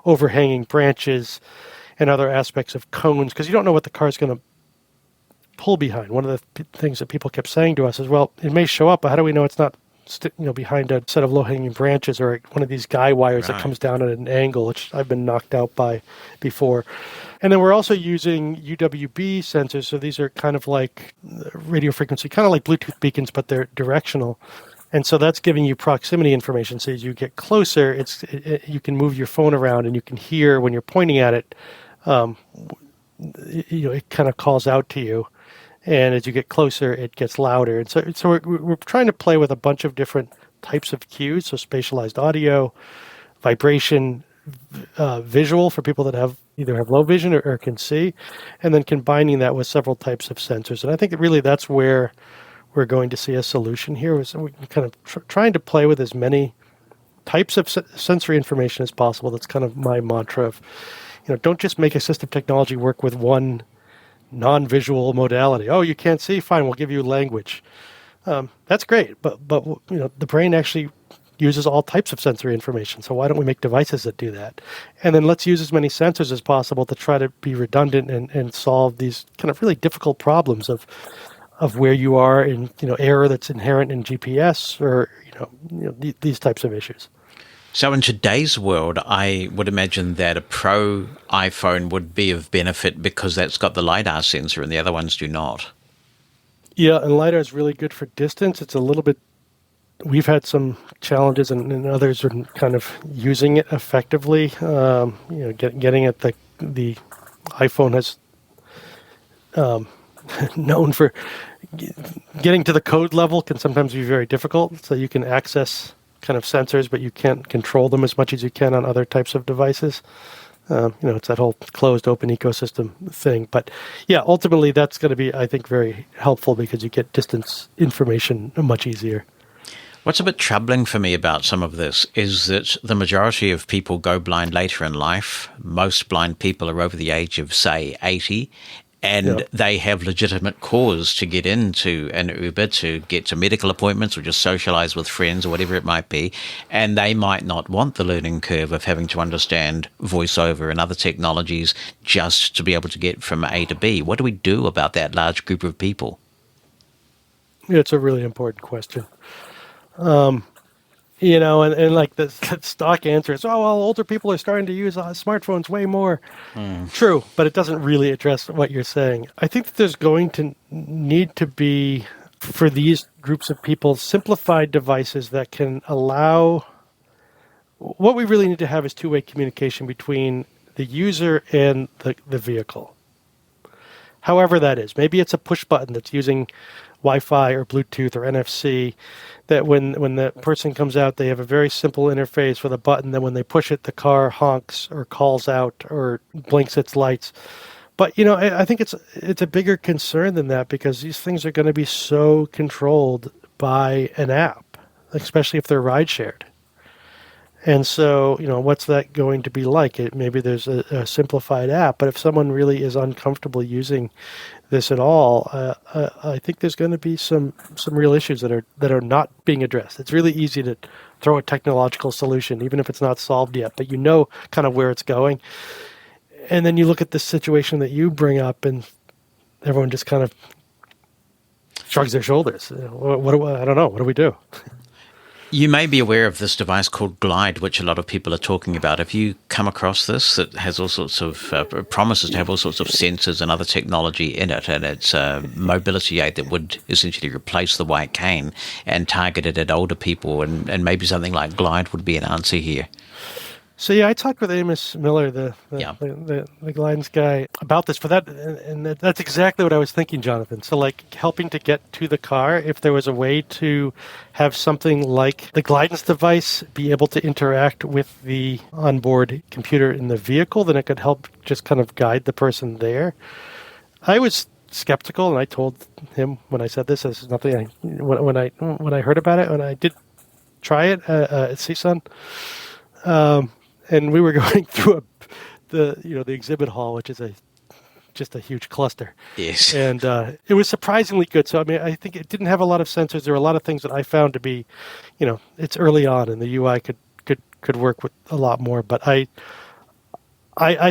overhanging branches and other aspects of cones, because you don't know what the car is going to pull behind. One of the things that people kept saying to us is, well, it may show up, but how do we know it's not behind a set of low-hanging branches or one of these guy wires that comes down at an angle, which I've been knocked out by before. And then we're also using UWB sensors. So these are kind of like radio frequency, kind of like Bluetooth beacons, but they're directional. And so that's giving you proximity information. So as you get closer, you can move your phone around and you can hear when you're pointing at it, it kind of calls out to you. And as you get closer, it gets louder. And so we're trying to play with a bunch of different types of cues. So spatialized audio, vibration, visual for people that either have low vision or can see, and then combining that with several types of sensors. And I think that really that's where we're going to see a solution here. Is we're kind of trying to play with as many types of sensory information as possible. That's kind of my mantra of, don't just make assistive technology work with one non-visual modality. Oh, you can't see? Fine, we'll give you language. That's great, but the brain actually uses all types of sensory information. So why don't we make devices that do that? And then let's use as many sensors as possible to try to be redundant and solve these kind of really difficult problems of where you are in error that's inherent in GPS or these types of issues. So in today's world, I would imagine that a Pro iPhone would be of benefit because that's got the LiDAR sensor and the other ones do not. Yeah, and LiDAR is really good for distance. It's a little bit, we've had some challenges and others are kind of using it effectively. Getting at the iPhone has known for getting to the code level can sometimes be very difficult. So you can access kind of sensors, but you can't control them as much as you can on other types of devices. It's that whole closed open ecosystem thing. But yeah, ultimately that's going to be, I think, very helpful because you get distance information much easier. What's a bit troubling for me about some of this is that the majority of people go blind later in life. Most blind people are over the age of, say, 80. And they have legitimate cause to get into an Uber, to get to medical appointments or just socialize with friends or whatever it might be. And they might not want the learning curve of having to understand voiceover and other technologies just to be able to get from A to B. What do we do about that large group of people? Yeah, it's a really important question. And like the stock answer is, older people are starting to use smartphones way more. True, but it doesn't really address what you're saying. I think that there's going to need to be, for these groups of people, simplified devices that can allow, what we really need to have is two-way communication between the user and the vehicle. However that is. Maybe it's a push button that's using Wi-Fi or Bluetooth or NFC, that when the person comes out, they have a very simple interface with a button that when they push it, the car honks or calls out or blinks its lights. But, I think it's a bigger concern than that because these things are going to be so controlled by an app, especially if they're ride-shared. And so, what's that going to be like? Maybe there's a simplified app, but if someone really is uncomfortable using this at all, I think there's going to be some real issues that are not being addressed. It's really easy to throw a technological solution, even if it's not solved yet, but kind of where it's going. And then you look at the situation that you bring up, and everyone just kind of shrugs their shoulders. I don't know. What do we do? You may be aware of this device called Glide, which a lot of people are talking about. Have you come across this? It has all sorts of promises to have all sorts of sensors and other technology in it, and it's a mobility aid that would essentially replace the white cane and target it at older people, and maybe something like Glide would be an answer here. So yeah, I talked with Amos Miller, the Glidance guy, about this for that, and that's exactly what I was thinking, Jonathan. So like helping to get to the car, if there was a way to have something like the Glidance device be able to interact with the onboard computer in the vehicle, then it could help just kind of guide the person there. I was skeptical, and I told him when I said this, this is nothing. When I heard about it, when I did try it at CSUN. And we were going through the exhibit hall, which is just a huge cluster. Yes. And it was surprisingly good. So, I mean, I think it didn't have a lot of sensors. There were a lot of things that I found to be, it's early on, and the UI could work with a lot more. But I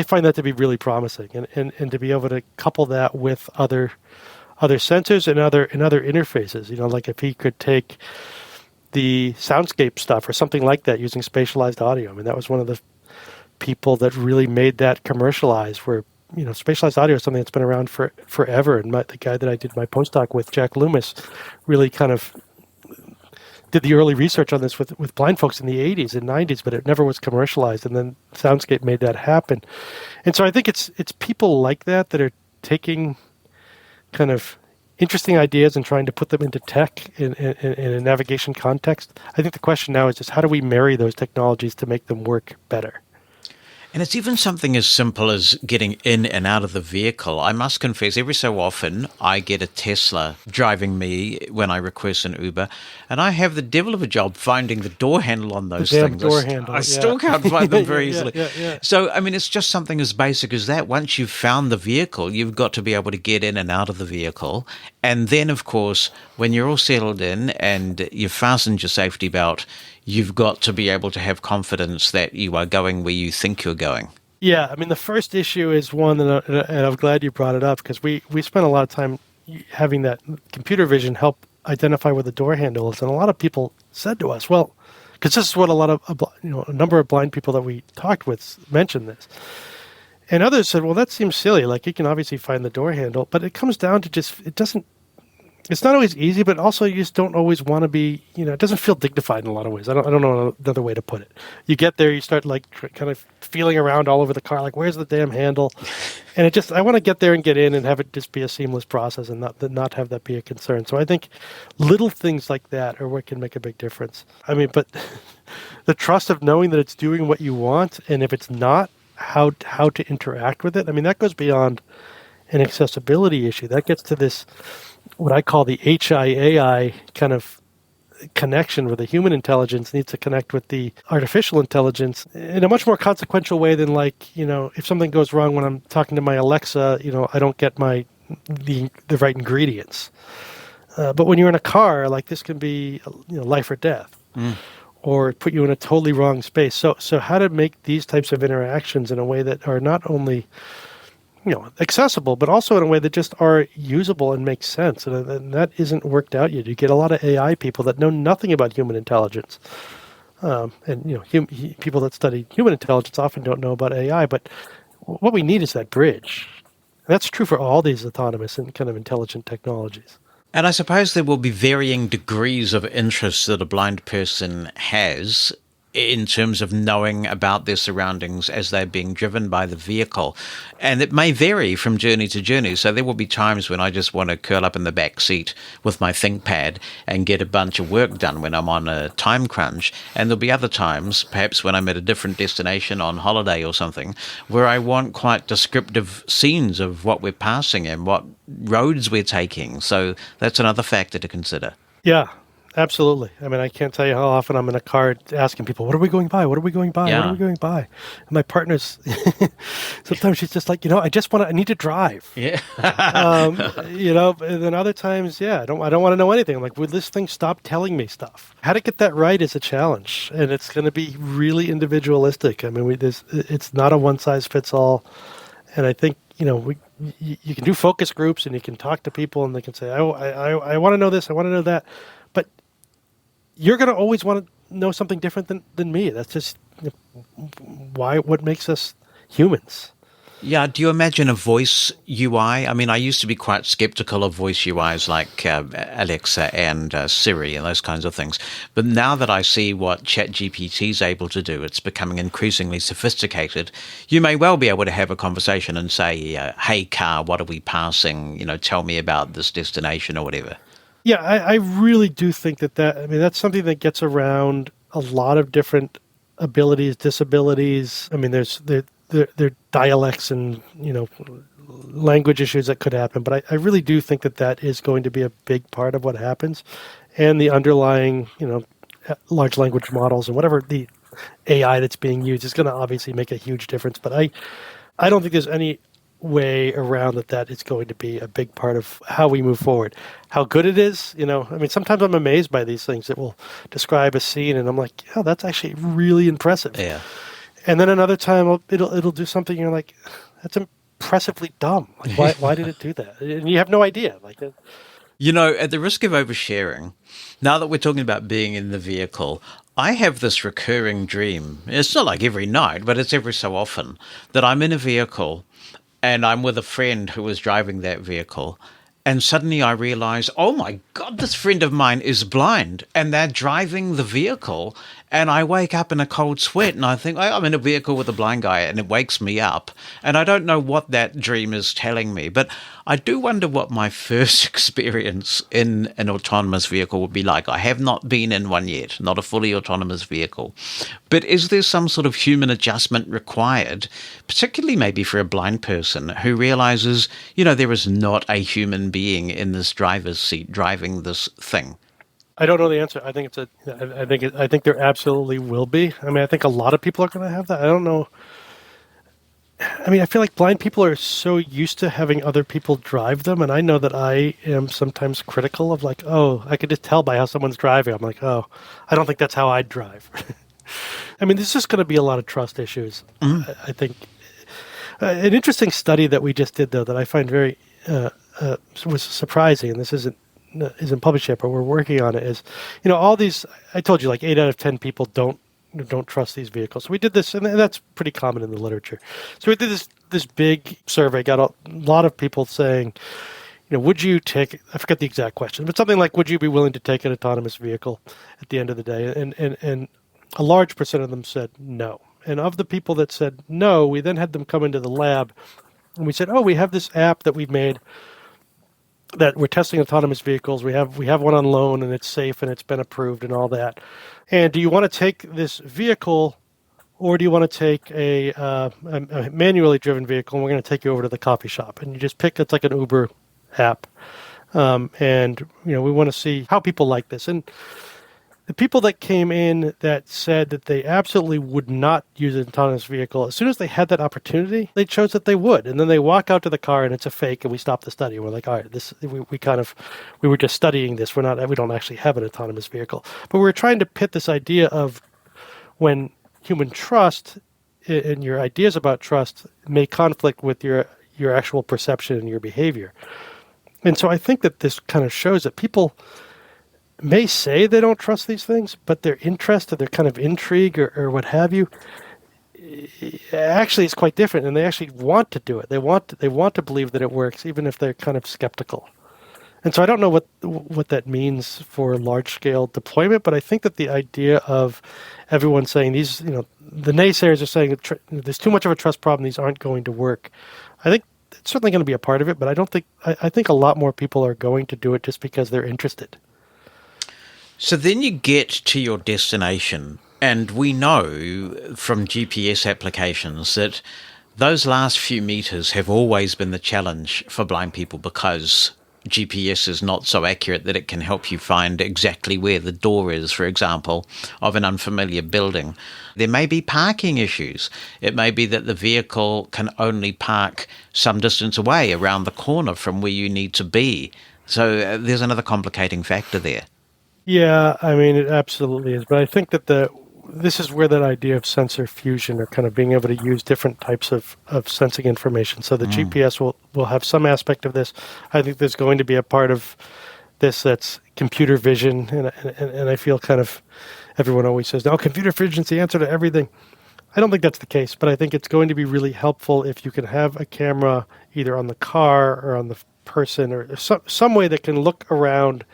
find that to be really promising, and to be able to couple that with other sensors and other interfaces. Like if he could take the soundscape stuff or something like that using spatialized audio. I mean, that was one of the people that really made that commercialized, where, spatialized audio is something that's been around for forever. And the guy that I did my postdoc with, Jack Loomis, really kind of did the early research on this with blind folks in the 80s and 90s, but it never was commercialized. And then Soundscape made that happen. And so I think it's people like that are taking kind of interesting ideas and trying to put them into tech in a navigation context. I think the question now is just how do we marry those technologies to make them work better? And it's even something as simple as getting in and out of the vehicle. I must confess, every so often I get a Tesla driving me when I request an Uber, and I have the devil of a job finding the door handle on those things. Door handle, I still can't find them very easily. Yeah. So, I mean, it's just something as basic as that. Once you've found the vehicle, you've got to be able to get in and out of the vehicle. And then, of course, when you're all settled in and you've fastened your safety belt, you've got to be able to have confidence that you are going where you think you're going. Yeah, I mean, the first issue is one, and I'm glad you brought it up, because we spent a lot of time having that computer vision help identify where the door handle is. And a lot of people said to us, well, because this is what a number of blind people that we talked with mentioned this. And others said, well, that seems silly. Like, you can obviously find the door handle, but it comes down to just, it's not always easy, but also you just don't always want to be, it doesn't feel dignified in a lot of ways. I don't know another way to put it. You get there, you start like kind of feeling around all over the car, like, where's the damn handle? And I want to get there and get in and have it just be a seamless process and not have that be a concern. So I think little things like that are what can make a big difference. I mean, but the trust of knowing that it's doing what you want, and if it's not, how to interact with it. I mean, that goes beyond an accessibility issue. That gets to this, what I call the HI-AI kind of connection, where the human intelligence needs to connect with the artificial intelligence in a much more consequential way than, like, if something goes wrong when I'm talking to my Alexa, I don't get the right ingredients. But when you're in a car, like, this can be life or death. Or put you in a totally wrong space. So how to make these types of interactions in a way that are not only accessible, but also in a way that just are usable and make sense. And that isn't worked out yet. You get a lot of AI people that know nothing about human intelligence. People that study human intelligence often don't know about AI, but what we need is that bridge. And that's true for all these autonomous and kind of intelligent technologies. And I suppose there will be varying degrees of interest that a blind person has in terms of knowing about their surroundings as they're being driven by the vehicle. And it may vary from journey to journey. So there will be times when I just want to curl up in the back seat with my ThinkPad and get a bunch of work done when I'm on a time crunch. And there'll be other times, perhaps when I'm at a different destination on holiday or something, where I want quite descriptive scenes of what we're passing and what roads we're taking. So that's another factor to consider. Yeah. Absolutely. I mean, I can't tell you how often I'm in a car asking people, what are we going by? What are we going by? Yeah. What are we going by? And my partner's, sometimes she's just like, I need to drive. Yeah. And then other times, I don't want to know anything. I'm like, would this thing stop telling me stuff? How to get that right is a challenge, and it's going to be really individualistic. I mean, it's not a one size fits all. And I think, you can do focus groups and you can talk to people and they can say, I want to know this, I want to know that. But you're going to always want to know something different than me. That's just what makes us humans. Yeah, do you imagine a voice UI? I mean, I used to be quite skeptical of voice UIs like Alexa and Siri and those kinds of things. But now that I see what ChatGPT is able to do, it's becoming increasingly sophisticated. You may well be able to have a conversation and say, hey, car, what are we passing? Tell me about this destination or whatever. Yeah, I really do think that's something that gets around a lot of different abilities, disabilities. I mean, there are dialects and, language issues that could happen. But I really do think that is going to be a big part of what happens. And the underlying, large language models and whatever the AI that's being used is going to obviously make a huge difference. But I don't think there's any way around that is going to be a big part of how we move forward. How good it is, sometimes I'm amazed by these things that will describe a scene and I'm like, yeah, that's actually really impressive. Yeah. And then another time it'll do something you're like, that's impressively dumb. Like why did it do that? And you have no idea. Like that. At the risk of oversharing, now that we're talking about being in the vehicle, I have this recurring dream. It's not like every night, but it's every so often that I'm in a vehicle and I'm with a friend who was driving that vehicle. And suddenly I realize, oh my God, this friend of mine is blind and they're driving the vehicle. And I wake up in a cold sweat and I think, I'm in a vehicle with a blind guy, and it wakes me up. And I don't know what that dream is telling me. But I do wonder what my first experience in an autonomous vehicle would be like. I have not been in one yet, not a fully autonomous vehicle. But is there some sort of human adjustment required, particularly maybe for a blind person who realizes, there is not a human being in this driver's seat driving this thing? I don't know the answer. I think I think there absolutely will be. I mean, I think a lot of people are going to have that. I don't know. I mean, I feel like blind people are so used to having other people drive them, and I know that I am sometimes critical of like, oh, I could just tell by how someone's driving. I'm like, oh, I don't think that's how I'd drive. I mean, there's just going to be a lot of trust issues. I think an interesting study that we just did, though, that I find very was surprising, and this isn't published yet, but we're working on it, is, all these, I told you, like 8 out of 10 people don't trust these vehicles. So we did this, and that's pretty common in the literature. So we did this big survey, got a lot of people saying, would you take, I forget the exact question, but something like, would you be willing to take an autonomous vehicle at the end of the day? And a large percent of them said no. And of the people that said no, we then had them come into the lab, and we said, oh, we have this app that we've made that we're testing autonomous vehicles. We have one on loan, and it's safe, and it's been approved and all that. And do you want to take this vehicle, or do you want to take a manually driven vehicle, and we're going to take you over to the coffee shop? And you just pick, it's like an Uber app. And, we want to see how people like this. And the people that came in that said that they absolutely would not use an autonomous vehicle, as soon as they had that opportunity, they chose that they would. And then they walk out to the car and it's a fake, and we stop the study. We're like, all right, we were just studying this. We don't actually have an autonomous vehicle. But we're trying to pit this idea of when human trust and your ideas about trust may conflict with your actual perception and your behavior. And so I think that this kind of shows that people may say they don't trust these things, but their interest or their kind of intrigue or what have you, actually is quite different, and they actually want to do it. They want to believe that it works, even if they're kind of skeptical. And so I don't know what that means for large scale deployment, but I think that the idea of everyone saying these, the naysayers are saying that there's too much of a trust problem, these aren't going to work. I think it's certainly going to be a part of it, but I think a lot more people are going to do it just because they're interested. So then you get to your destination, and we know from GPS applications that those last few meters have always been the challenge for blind people, because GPS is not so accurate that it can help you find exactly where the door is, for example, of an unfamiliar building. There may be parking issues. It may be that the vehicle can only park some distance away around the corner from where you need to be. So there's another complicating factor there. Yeah, I mean, it absolutely is. But I think that this is where that idea of sensor fusion, or kind of being able to use different types of sensing information. So the GPS will have some aspect of this. I think there's going to be a part of this that's computer vision, and I feel kind of everyone always says, "No, computer vision's the answer to everything." I don't think that's the case, but I think it's going to be really helpful if you can have a camera either on the car or on the person or some way that can look around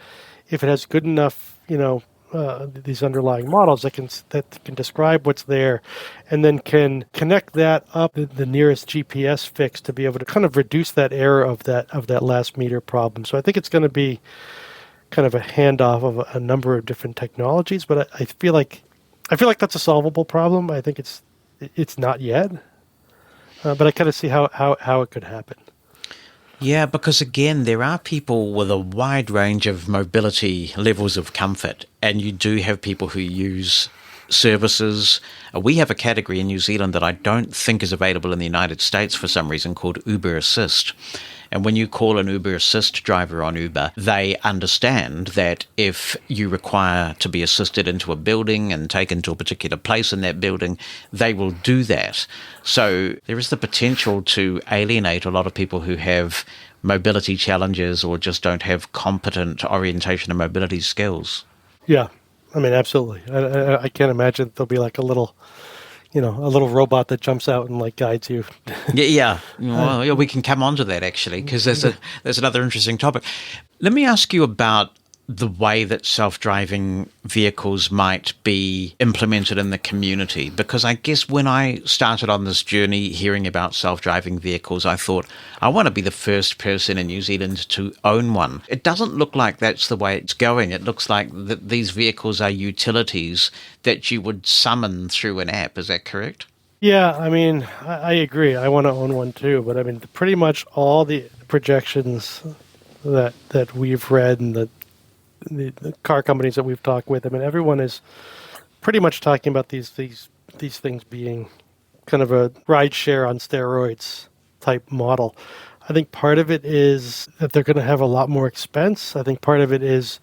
if it has good enough, these underlying models that can describe what's there, and then can connect that up the nearest GPS fix to be able to kind of reduce that error of that last meter problem. So I think it's going to be kind of a handoff of a number of different technologies, but I feel like that's a solvable problem. I think it's not yet, but I kind of see how it could happen. Yeah, because again, there are people with a wide range of mobility levels of comfort, and you do have people who use services. We have a category in New Zealand that I don't think is available in the United States for some reason called Uber Assist. And when you call an Uber Assist driver on Uber, they understand that if you require to be assisted into a building and taken to a particular place in that building, they will do that. So there is the potential to alienate a lot of people who have mobility challenges or just don't have competent orientation and mobility skills. Yeah, I mean, absolutely. I can't imagine there'll be like a little robot that jumps out and like guides you. Yeah. Well, yeah, we can come on to that actually, because there's another interesting topic. Let me ask you about the way that self-driving vehicles might be implemented in the community, because I guess when I started on this journey hearing about self-driving vehicles, I thought, I want to be the first person in New Zealand to own one. It doesn't look like that's the way it's going. It looks like that these vehicles are utilities that you would summon through an app. Is that correct? Yeah, I mean, I agree. I want to own one too, but I mean, pretty much all the projections that we've read and the car companies that we've talked with, I mean, everyone is pretty much talking about these things being kind of a ride share on steroids type model. I think part of it is that they're going to have a lot more expense. I think part of it is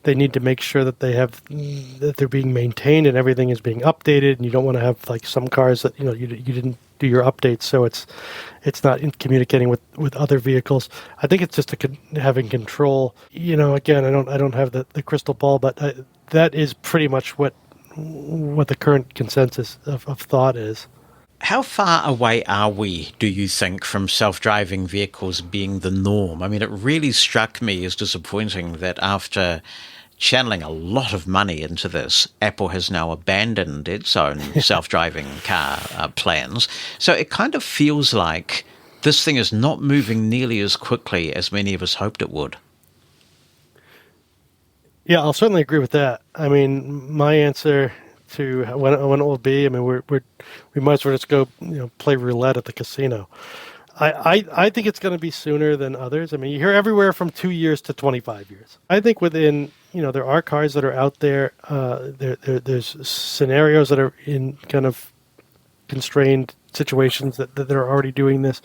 they need to make sure that they're being maintained and everything is being updated, and you don't want to have like some cars that you didn't do your updates, so it's not communicating with other vehicles. I think it's just having control. Again, I don't have the crystal ball, but that is pretty much what the current consensus of thought is. How far away are we, do you think, from self-driving vehicles being the norm? I mean, it really struck me as disappointing that after channeling a lot of money into this, Apple has now abandoned its own self-driving car plans. So it kind of feels like this thing is not moving nearly as quickly as many of us hoped it would. Yeah, I'll certainly agree with that. I mean, my answer to when it will be, I mean, we might as well just go play roulette at the casino. I think it's going to be sooner than others. I mean, you hear everywhere from 2 years to 25 years. I think within, there are cars that are out there. There's scenarios that are in kind of constrained situations that are already doing this.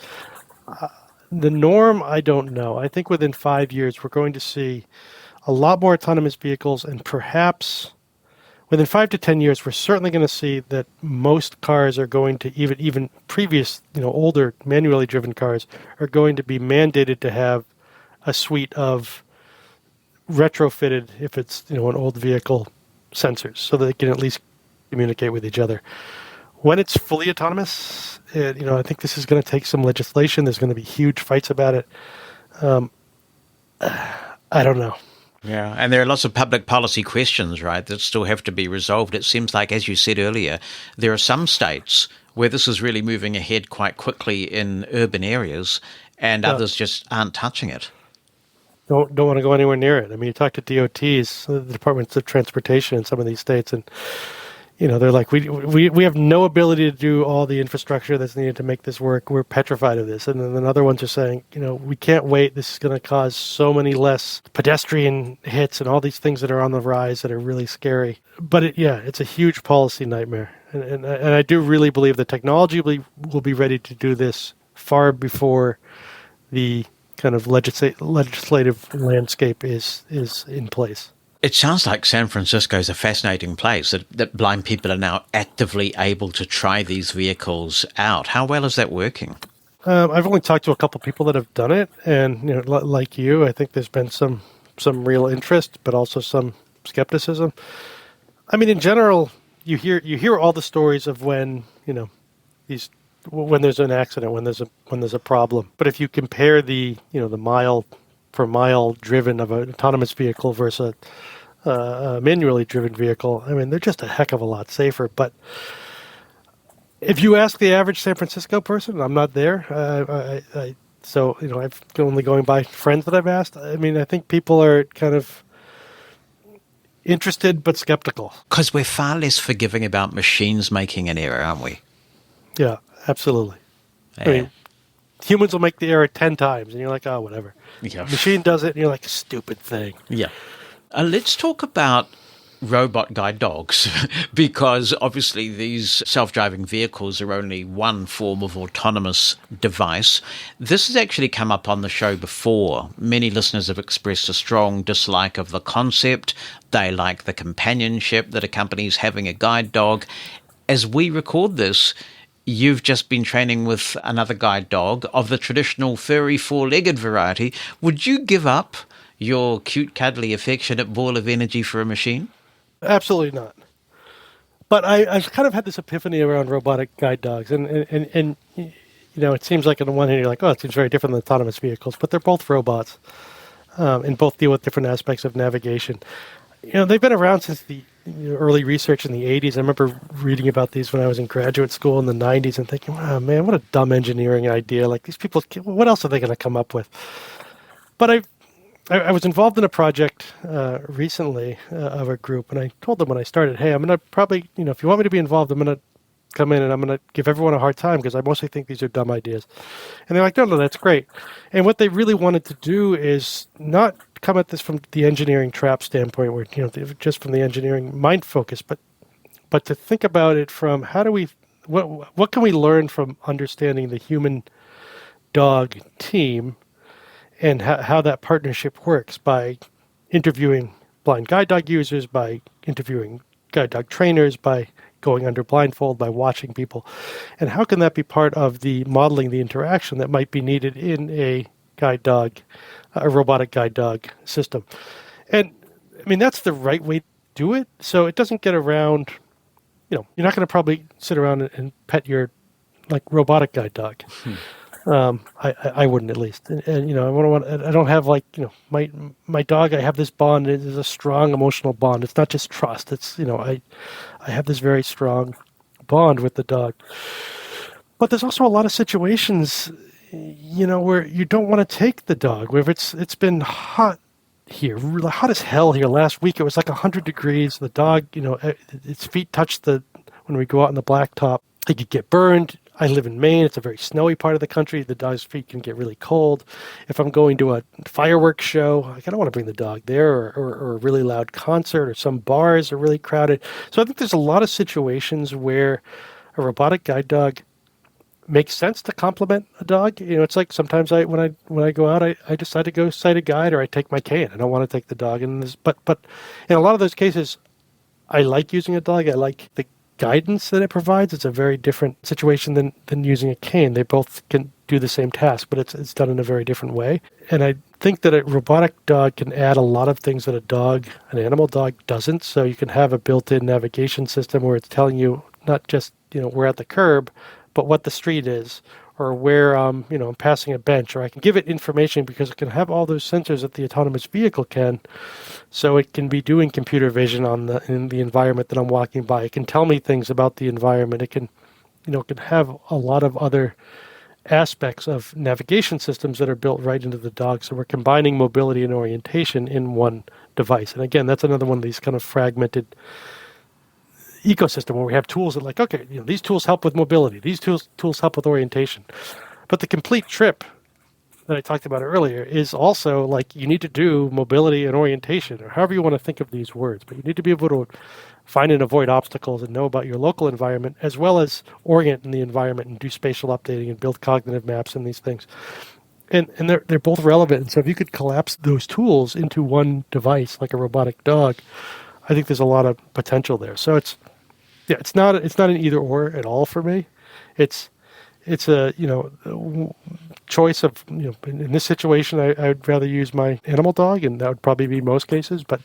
The norm, I don't know. I think within 5 years, we're going to see a lot more autonomous vehicles, and perhaps within 5 to 10 years, we're certainly going to see that most cars are going to, even previous, older manually driven cars are going to be mandated to have a suite of retrofitted, if it's an old vehicle, sensors, so that they can at least communicate with each other. When it's fully autonomous, I think this is going to take some legislation. There's going to be huge fights about it. I don't know. Yeah, and there are lots of public policy questions, right, that still have to be resolved. It seems like, as you said earlier, there are some states where this is really moving ahead quite quickly in urban areas, and others just aren't touching it. Don't want to go anywhere near it. I mean, you talk to DOTs, the Departments of Transportation in some of these states, and they're like, we have no ability to do all the infrastructure that's needed to make this work. We're petrified of this. And then other ones are saying, we can't wait. This is going to cause so many less pedestrian hits and all these things that are on the rise that are really scary. But it's a huge policy nightmare. And I do really believe the technology will be ready to do this far before the kind of legislative landscape is in place. It sounds like San Francisco is a fascinating place, that blind people are now actively able to try these vehicles out. How well is that working? I've only talked to a couple people that have done it, and like you, I think there's been some some real interest, but also some skepticism. I mean, in general, you hear all the stories of when when there's an accident, when there's a problem. But if you compare the mile per mile driven of an autonomous vehicle versus a manually driven vehicle, I mean, they're just a heck of a lot safer. But if you ask the average San Francisco person, I'm not there. So I've only going by friends that I've asked. I mean, I think people are kind of interested but skeptical. Because we're far less forgiving about machines making an error, aren't we? Yeah, absolutely. Yeah. I mean, humans will make the error 10 times, and you're like, oh, whatever. Yeah. Machine does it, and you're like, stupid thing. Yeah. Let's talk about robot guide dogs, because obviously these self-driving vehicles are only one form of autonomous device. This has actually come up on the show before. Many listeners have expressed a strong dislike of the concept. They like the companionship that accompanies having a guide dog. As we record this, you've just been training with another guide dog of the traditional furry four-legged variety. Would you give up your cute, cuddly, affectionate ball of energy for a machine? Absolutely not. But I've kind of had this epiphany around robotic guide dogs, and it seems like on the one hand you're like, oh, it seems very different than autonomous vehicles, but they're both robots, and both deal with different aspects of navigation. They've been around since the early research in the 80s. I remember reading about these when I was in graduate school in the 90s and thinking, wow, man, what a dumb engineering idea. Like, these people, what else are they going to come up with? But I was involved in a project recently of a group, and I told them when I started, hey, I'm going to probably, if you want me to be involved, I'm going to come in and I'm going to give everyone a hard time because I mostly think these are dumb ideas. And they're like, no, that's great. And what they really wanted to do is not come at this from the engineering trap standpoint, where, just from the engineering mind focus, but to think about it from what can we learn from understanding the human dog team and how that partnership works by interviewing blind guide dog users, by interviewing guide dog trainers, by going under blindfold, by watching people. And how can that be part of the modeling the interaction that might be needed in a robotic guide dog system? And I mean, that's the right way to do it. So it doesn't get around, you're not going to probably sit around and pet your robotic guide dog. I wouldn't, at least. And I don't have my dog, I have this bond. It is a strong emotional bond. It's not just trust. It's, I have this very strong bond with the dog. But there's also a lot of situations, where you don't want to take the dog, where it's been hot here, really hot as hell here. Last week it was like 100 degrees. The dog, its feet touched when we go out on the blacktop, it could get burned. I live in Maine. It's a very snowy part of the country. The dog's feet can get really cold. If I'm going to a fireworks show, I don't want to bring the dog there, or a really loud concert, or some bars are really crowded. So I think there's a lot of situations where a robotic guide dog makes sense to complement a dog. It's like sometimes when I go out, I decide to go sight a guide, or I take my cane. I don't want to take the dog. But in a lot of those cases, I like using a dog. I like the guidance that it provides. It's a very different situation than using a cane. They both can do the same task, but it's done in a very different way. And I think that a robotic dog can add a lot of things that an animal dog doesn't. So you can have a built-in navigation system where it's telling you not just, we're at the curb, but what the street is, or where I'm passing a bench, or I can give it information because it can have all those sensors that the autonomous vehicle can. So it can be doing computer vision in the environment that I'm walking by. It can tell me things about the environment. It can, can have a lot of other aspects of navigation systems that are built right into the dog. So we're combining mobility and orientation in one device. And again, that's another one of these kind of fragmented ecosystem where we have tools that okay, these tools help with mobility. These tools help with orientation. But the complete trip that I talked about earlier is also you need to do mobility and orientation, or however you want to think of these words. But you need to be able to find and avoid obstacles and know about your local environment, as well as orient in the environment and do spatial updating and build cognitive maps and these things. And they're both relevant. And so if you could collapse those tools into one device, like a robotic dog, I think there's a lot of potential there. So it's not an either or at all for me. It's a choice of, in this situation, I would rather use my animal dog, and that would probably be most cases. But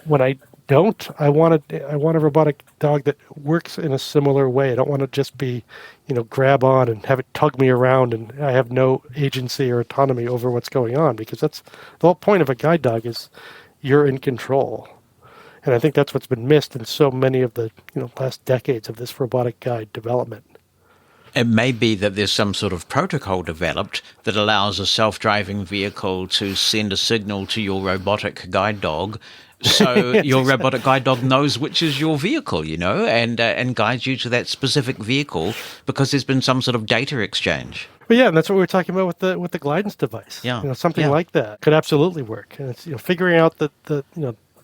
when I don't, I want a robotic dog that works in a similar way. I don't want to just be, grab on and have it tug me around, and I have no agency or autonomy over what's going on, because that's the whole point of a guide dog, is you're in control. And I think that's what's been missed in so many of the last decades of this robotic guide development. It may be that there's some sort of protocol developed that allows a self-driving vehicle to send a signal to your robotic guide dog, so your robotic guide dog knows which is your vehicle, and guides you to that specific vehicle, because there's been some sort of data exchange. Well, yeah, and that's what we were talking about with the Glidance device. Yeah, something like that could absolutely work. And it's figuring out the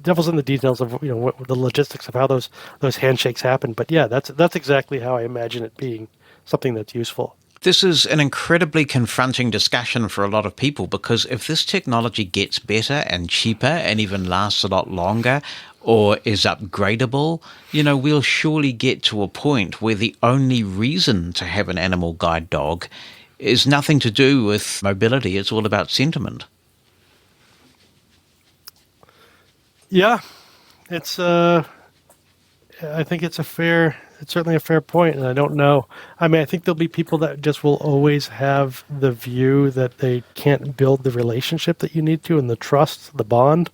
devil's in the details of what the logistics of how those handshakes happen. But yeah, that's exactly how I imagine it being something that's useful. This is an incredibly confronting discussion for a lot of people, because if this technology gets better and cheaper and even lasts a lot longer, or is upgradable, we'll surely get to a point where the only reason to have an animal guide dog is nothing to do with mobility. It's all about sentiment. Yeah, it's. I think it's certainly a fair point, and I don't know. I mean, I think there'll be people that just will always have the view that they can't build the relationship that you need to, and the trust, the bond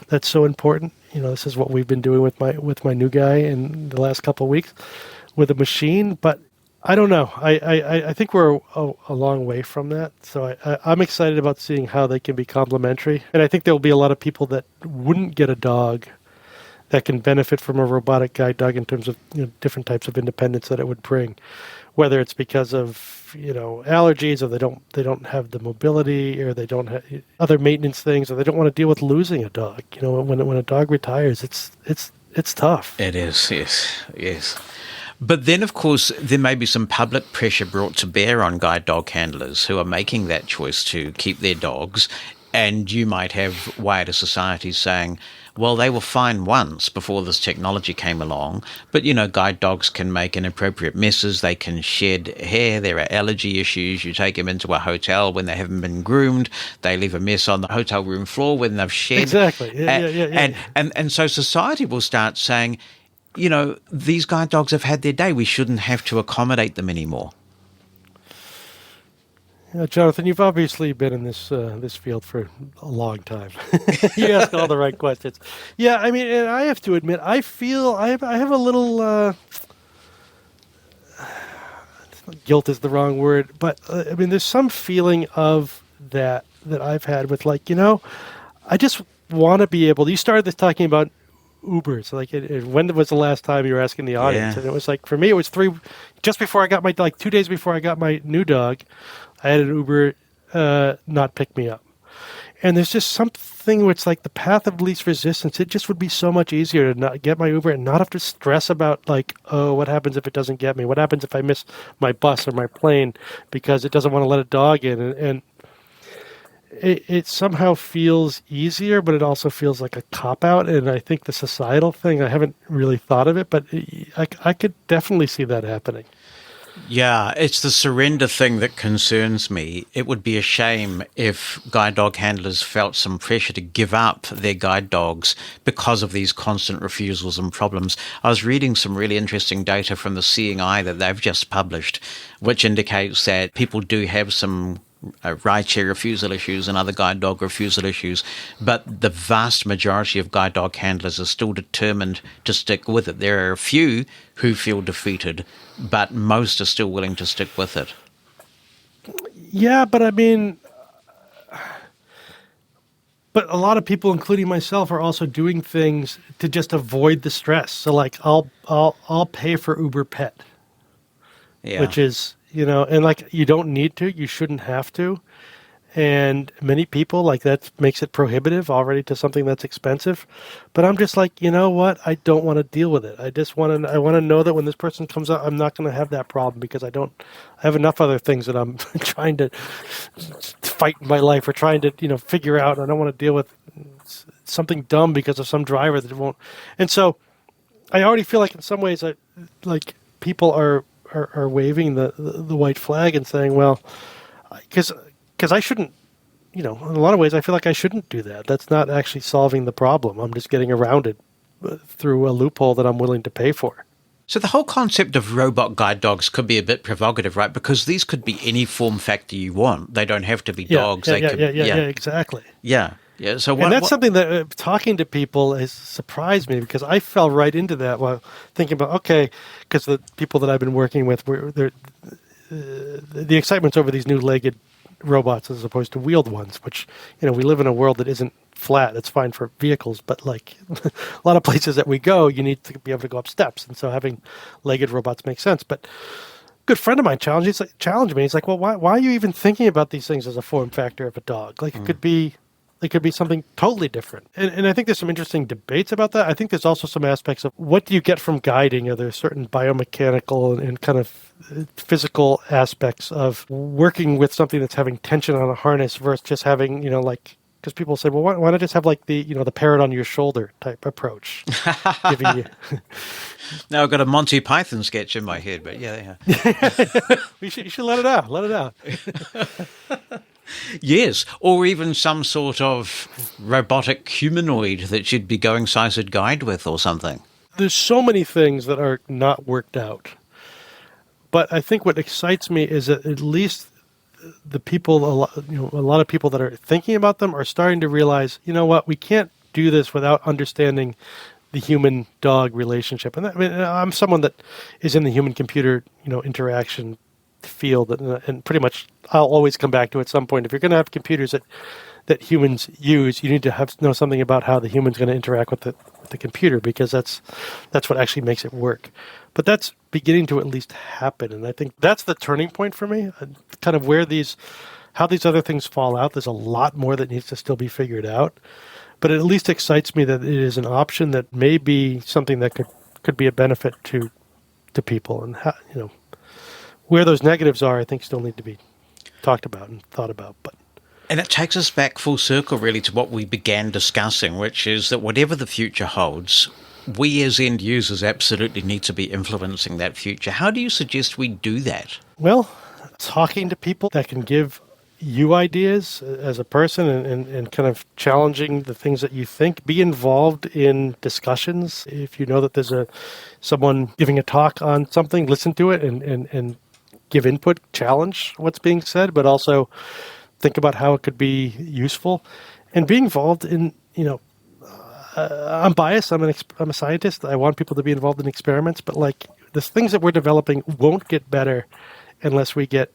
that's so important. This is what we've been doing with my new guy in the last couple of weeks with a machine, but I don't know. I think we're a long way from that. So I'm excited about seeing how they can be complementary. And I think there will be a lot of people that wouldn't get a dog that can benefit from a robotic guide dog in terms of different types of independence that it would bring, whether it's because of allergies, or they don't have the mobility, or they don't have other maintenance things, or they don't want to deal with losing a dog. When a dog retires, it's tough. It is, yes. But then, of course, there may be some public pressure brought to bear on guide dog handlers who are making that choice to keep their dogs. And you might have wider societies saying, well, they were fine once before this technology came along, but, guide dogs can make inappropriate messes, they can shed hair, there are allergy issues, you take them into a hotel when they haven't been groomed, they leave a mess on the hotel room floor when they've shed. Exactly. Yeah. And so society will start saying, these guide dogs have had their day, we shouldn't have to accommodate them anymore. Jonathan, you've obviously been in this field for a long time. You ask all the right questions. Yeah, I mean, and I have to admit, I feel I have a little guilt is the wrong word, but I mean, there's some feeling of that I've had with I just want to be able. You started this talking about Ubers, when was the last time you were asking the audience? Yeah. And it was for me, it was just before I got my 2 days before I got my new dog. I had an Uber not pick me up. And there's just something where it's the path of least resistance. It just would be so much easier to not get my Uber and not have to stress about what happens if it doesn't get me? What happens if I miss my bus or my plane because it doesn't want to let a dog in? And it somehow feels easier, but it also feels like a cop-out. And I think the societal thing, I haven't really thought of it, but I could definitely see that happening. Yeah, it's the surrender thing that concerns me. It would be a shame if guide dog handlers felt some pressure to give up their guide dogs because of these constant refusals and problems. I was reading some really interesting data from the Seeing Eye that they've just published, which indicates that people do have some rideshare refusal issues and other guide dog refusal issues, but the vast majority of guide dog handlers are still determined to stick with it. There are a few who feel defeated, but most are still willing to stick with it. Yeah, but I mean, but a lot of people, including myself, are also doing things to just avoid the stress. So I'll pay for Uber Pet, which is, and you don't need to, you shouldn't have to. And many people that makes it prohibitive already to something that's expensive. But I'm just you know what? I don't want to deal with it. I want to know that when this person comes out, I'm not going to have that problem because I have enough other things that I'm trying to fight in my life or trying to, figure out. I don't want to deal with something dumb because of some driver that won't. And so I already feel in some ways people are waving the white flag and saying, well, because because I shouldn't, in a lot of ways, I feel like I shouldn't do that. That's not actually solving the problem. I'm just getting around it through a loophole that I'm willing to pay for. So the whole concept of robot guide dogs could be a bit provocative, right? Because these could be any form factor you want. They don't have to be dogs. Yeah, exactly. Yeah. So and that's something that talking to people has surprised me, because I fell right into that while thinking about, because the people that I've been working with, the excitement's over these new legged robots as opposed to wheeled ones, which, we live in a world that isn't flat. It's fine for vehicles, but like a lot of places that we go, you need to be able to go up steps. And so having legged robots makes sense. But a good friend of mine challenged me. He's like, well, why are you even thinking about these things as a form factor of a dog? Like it could be something totally different. And I think there's some interesting debates about that. I think there's also some aspects of what do you get from guiding? Are there certain biomechanical and kind of physical aspects of working with something that's having tension on a harness versus just having, because people say, well, why not just have like the parrot on your shoulder type approach? Giving you... Now I've got a Monty Python sketch in my head, but yeah. You should let it out. Let it out. Yes, or even some sort of robotic humanoid that you'd be going sighted guide with or something. There's so many things that are not worked out. But I think what excites me is that at least the people, a lot of people that are thinking about them are starting to realize, what, we can't do this without understanding the human-dog relationship. And I'm someone that is in the human-computer, interaction field, and pretty much I'll always come back to it at some point. If you're going to have computers that humans use, you need to know something about how the human's going to interact with the computer, because that's what actually makes it work. But that's beginning to at least happen, and I think that's the turning point for me. Kind of how these other things fall out. There's a lot more that needs to still be figured out, but it at least excites me that it is an option that may be something that could be a benefit to people, and how, where those negatives are, I think still need to be talked about and thought about. And it takes us back full circle, really, to what we began discussing, which is that whatever the future holds, we as end users absolutely need to be influencing that future. How do you suggest we do that? Well, talking to people that can give you ideas as a person and kind of challenging the things that you think. Be involved in discussions. If you know that there's someone giving a talk on something, listen to it and give input, challenge what's being said, but also think about how it could be useful, and be involved in, I'm biased. I'm a scientist. I want people to be involved in experiments, but like the things that we're developing won't get better unless we get,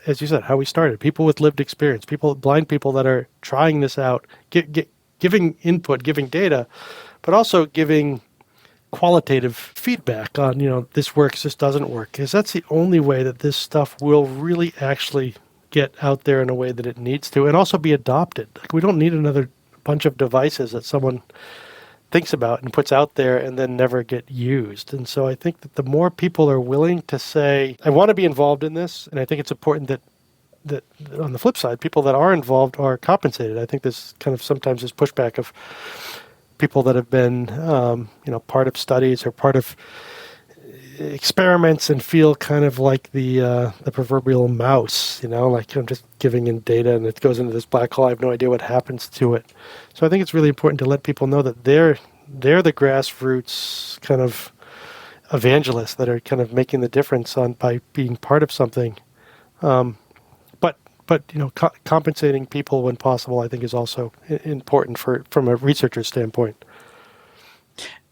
as you said, how we started, people with lived experience, blind people that are trying this out, giving input, giving data, but also giving qualitative feedback on, this works, this doesn't work, because that's the only way that this stuff will really actually get out there in a way that it needs to, and also be adopted. Like, we don't need another bunch of devices that someone thinks about and puts out there and then never get used. And so I think that the more people are willing to say, I want to be involved in this, and I think it's important that on the flip side, people that are involved are compensated. I think there's kind of sometimes this pushback of people that have been, part of studies or part of experiments and feel kind of like the proverbial mouse, like I'm just giving in data and it goes into this black hole. I have no idea what happens to it. So I think it's really important to let people know that they're the grassroots kind of evangelists that are kind of making the difference by being part of something. But compensating people when possible, I think, is also important from a researcher's standpoint.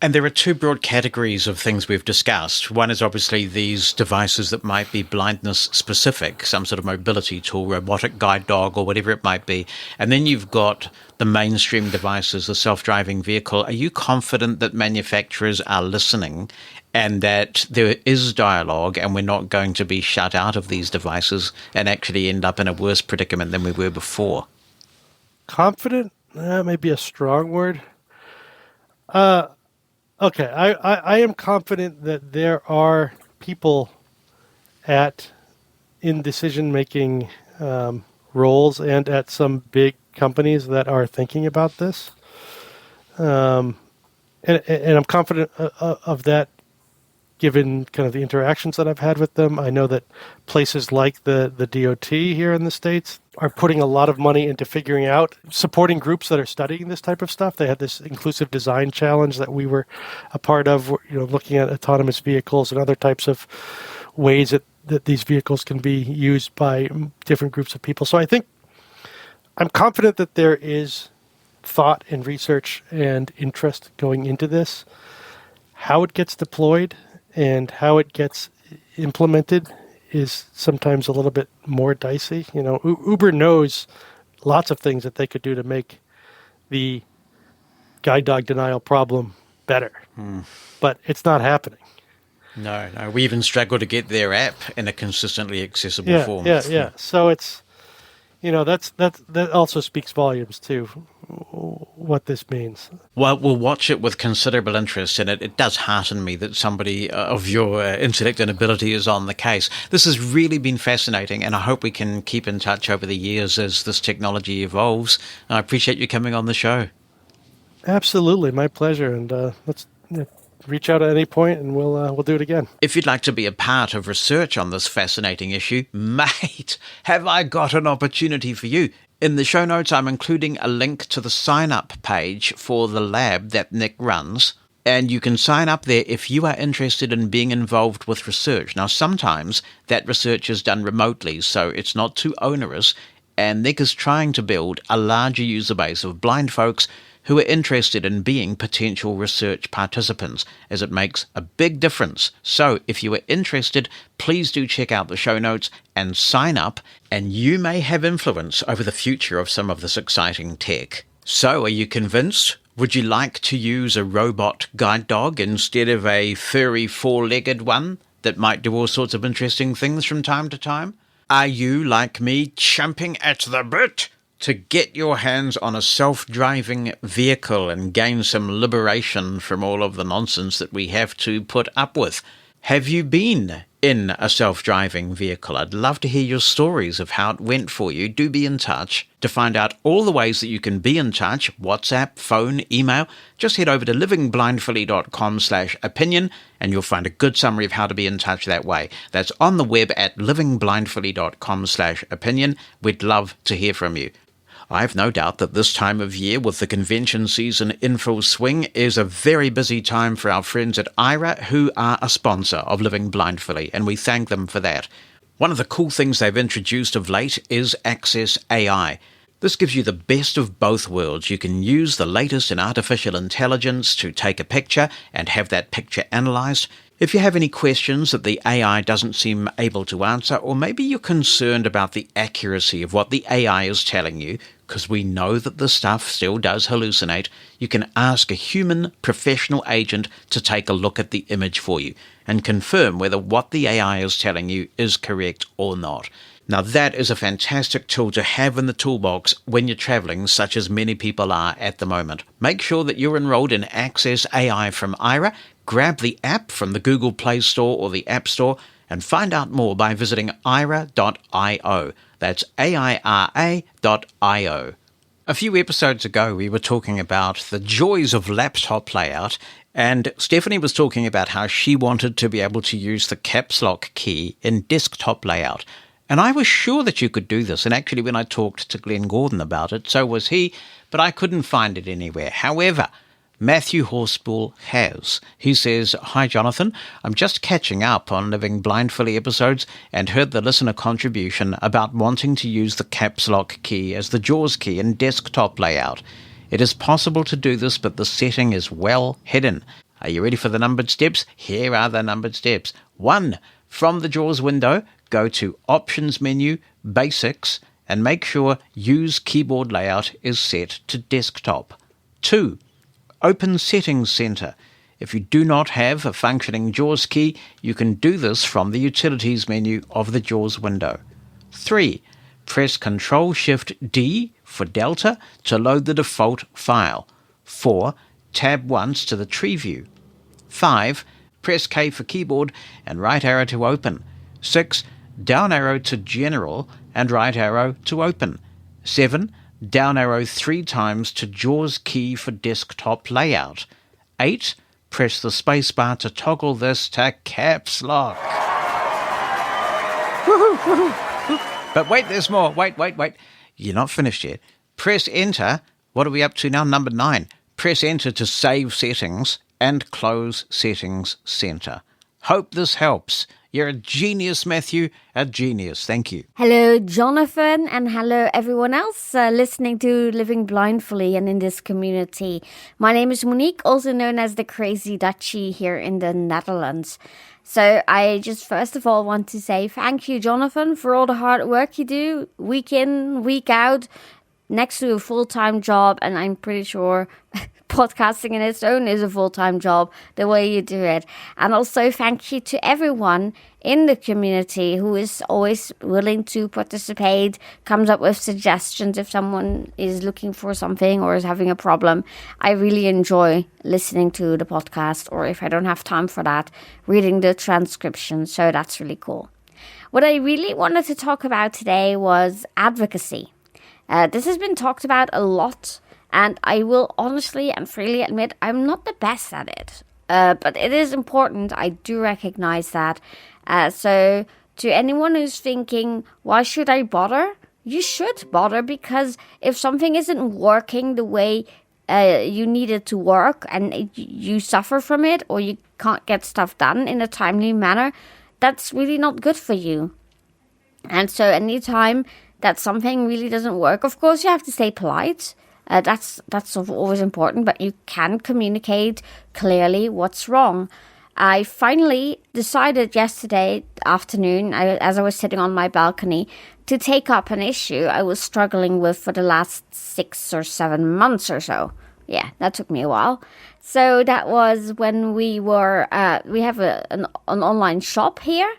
And there are two broad categories of things we've discussed. One is obviously these devices that might be blindness specific, some sort of mobility tool, robotic guide dog, or whatever it might be. And then you've got the mainstream devices, the self-driving vehicle. Are you confident that manufacturers are listening and that there is dialogue and we're not going to be shut out of these devices and actually end up in a worse predicament than we were before? Confident? That may be a strong word. Okay, I am confident that there are people in decision-making roles and at some big companies that are thinking about this. And I'm confident of that given kind of the interactions that I've had with them. I know that places like the DOT here in the States are putting a lot of money into figuring out, supporting groups that are studying this type of stuff. They had this inclusive design challenge that we were a part of, looking at autonomous vehicles and other types of ways that these vehicles can be used by different groups of people. So I think I'm confident that there is thought and research and interest going into this. How it gets deployed and how it gets implemented is sometimes a little bit more dicey. Uber knows lots of things that they could do to make the guide dog denial problem better, but it's not happening. No, we even struggle to get their app in a consistently accessible form. Yeah. So it's, that also speaks volumes to what this means. Well, we'll watch it with considerable interest, and it does hearten me that somebody of your intellect and ability is on the case. This has really been fascinating, and I hope we can keep in touch over the years as this technology evolves. I appreciate you coming on the show. Absolutely, my pleasure, and let's reach out at any point, and we'll do it again. If you'd like to be a part of research on this fascinating issue, mate, have I got an opportunity for you. In the show notes, I'm including a link to the sign-up page for the lab that Nick runs, and you can sign up there if you are interested in being involved with research. Now, sometimes that research is done remotely, so it's not too onerous, and Nick is trying to build a larger user base of blind folks who are interested in being potential research participants, as it makes a big difference. So if you are interested, please do check out the show notes and sign up, and you may have influence over the future of some of this exciting tech. So are you convinced? Would you like to use a robot guide dog instead of a furry four-legged one that might do all sorts of interesting things from time to time? Are you, like me, champing at the bit to get your hands on a self-driving vehicle and gain some liberation from all of the nonsense that we have to put up with? Have you been in a self-driving vehicle? I'd love to hear your stories of how it went for you. Do be in touch. To find out all the ways that you can be in touch, WhatsApp, phone, email, just head over to livingblindfully.com/opinion and you'll find a good summary of how to be in touch that way. That's on the web at livingblindfully.com/opinion. We'd love to hear from you. I've no doubt that this time of year, with the convention season in full swing, is a very busy time for our friends at Aira, who are a sponsor of Living Blindfully, and we thank them for that. One of the cool things they've introduced of late is Access AI. This gives you the best of both worlds. You can use the latest in artificial intelligence to take a picture and have that picture analyzed. If you have any questions that the AI doesn't seem able to answer, or maybe you're concerned about the accuracy of what the AI is telling you, because we know that the stuff still does hallucinate, you can ask a human professional agent to take a look at the image for you and confirm whether what the AI is telling you is correct or not. Now, that is a fantastic tool to have in the toolbox when you're traveling, such as many people are at the moment. Make sure that you're enrolled in Access AI from Aira. Grab the app from the Google Play Store or the App Store and find out more by visiting aira.io. That's AIRA.io. A few episodes ago, we were talking about the joys of laptop layout, and Stephanie was talking about how she wanted to be able to use the Capslock key in desktop layout. And I was sure that you could do this, and actually when I talked to Glenn Gordon about it, so was he, but I couldn't find it anywhere. However, Matthew Horspool has. He says, "Hi Jonathan, I'm just catching up on Living Blindfully episodes and heard the listener contribution about wanting to use the Caps Lock key as the JAWS key in desktop layout. It is possible to do this, but the setting is well hidden. Are you ready for the numbered steps? Here are the numbered steps. 1. From the JAWS window, go to Options menu, Basics, and make sure Use Keyboard Layout is set to Desktop. 2. Open Settings Center. If you do not have a functioning JAWS key, you can do this from the Utilities menu of the JAWS window. 3. Press Ctrl-Shift-D for Delta to load the default file. 4. Tab once to the tree view. 5. Press K for keyboard and right arrow to open. 6. Down arrow to General and right arrow to open. 7. Down arrow 3 times to JAWS key for desktop layout. 8. press the spacebar to toggle this to caps lock. But wait, there's more. Wait. You're not finished yet. Press enter. What are we up to now? Number 9. Press enter to save settings and close settings center. Hope this helps. You're a genius, Matthew. A genius. Thank you. Hello, Jonathan, and hello, everyone else listening to Living Blindfully and in this community. My name is Monique, also known as the Crazy Dutchie here in the Netherlands. So I just first of all want to say thank you, Jonathan, for all the hard work you do week in, week out, next to a full-time job, and I'm pretty sure podcasting in its own is a full-time job, the way you do it. And also thank you to everyone in the community who is always willing to participate, comes up with suggestions if someone is looking for something or is having a problem. I really enjoy listening to the podcast, or if I don't have time for that, reading the transcription. So that's really cool. What I really wanted to talk about today was advocacy. This has been talked about a lot, and I will honestly and freely admit I'm not the best at it. But it is important. I do recognize that. So to anyone who's thinking, why should I bother? You should bother, because if something isn't working the way you need it to work and you suffer from it, or you can't get stuff done in a timely manner, that's really not good for you. And so anytime that something really doesn't work, of course you have to stay polite. That's always important, but you can communicate clearly what's wrong. I finally decided yesterday afternoon, as I was sitting on my balcony, to take up an issue I was struggling with for the last 6 or 7 months or so. Yeah, that took me a while. So that was when we have an online shop here,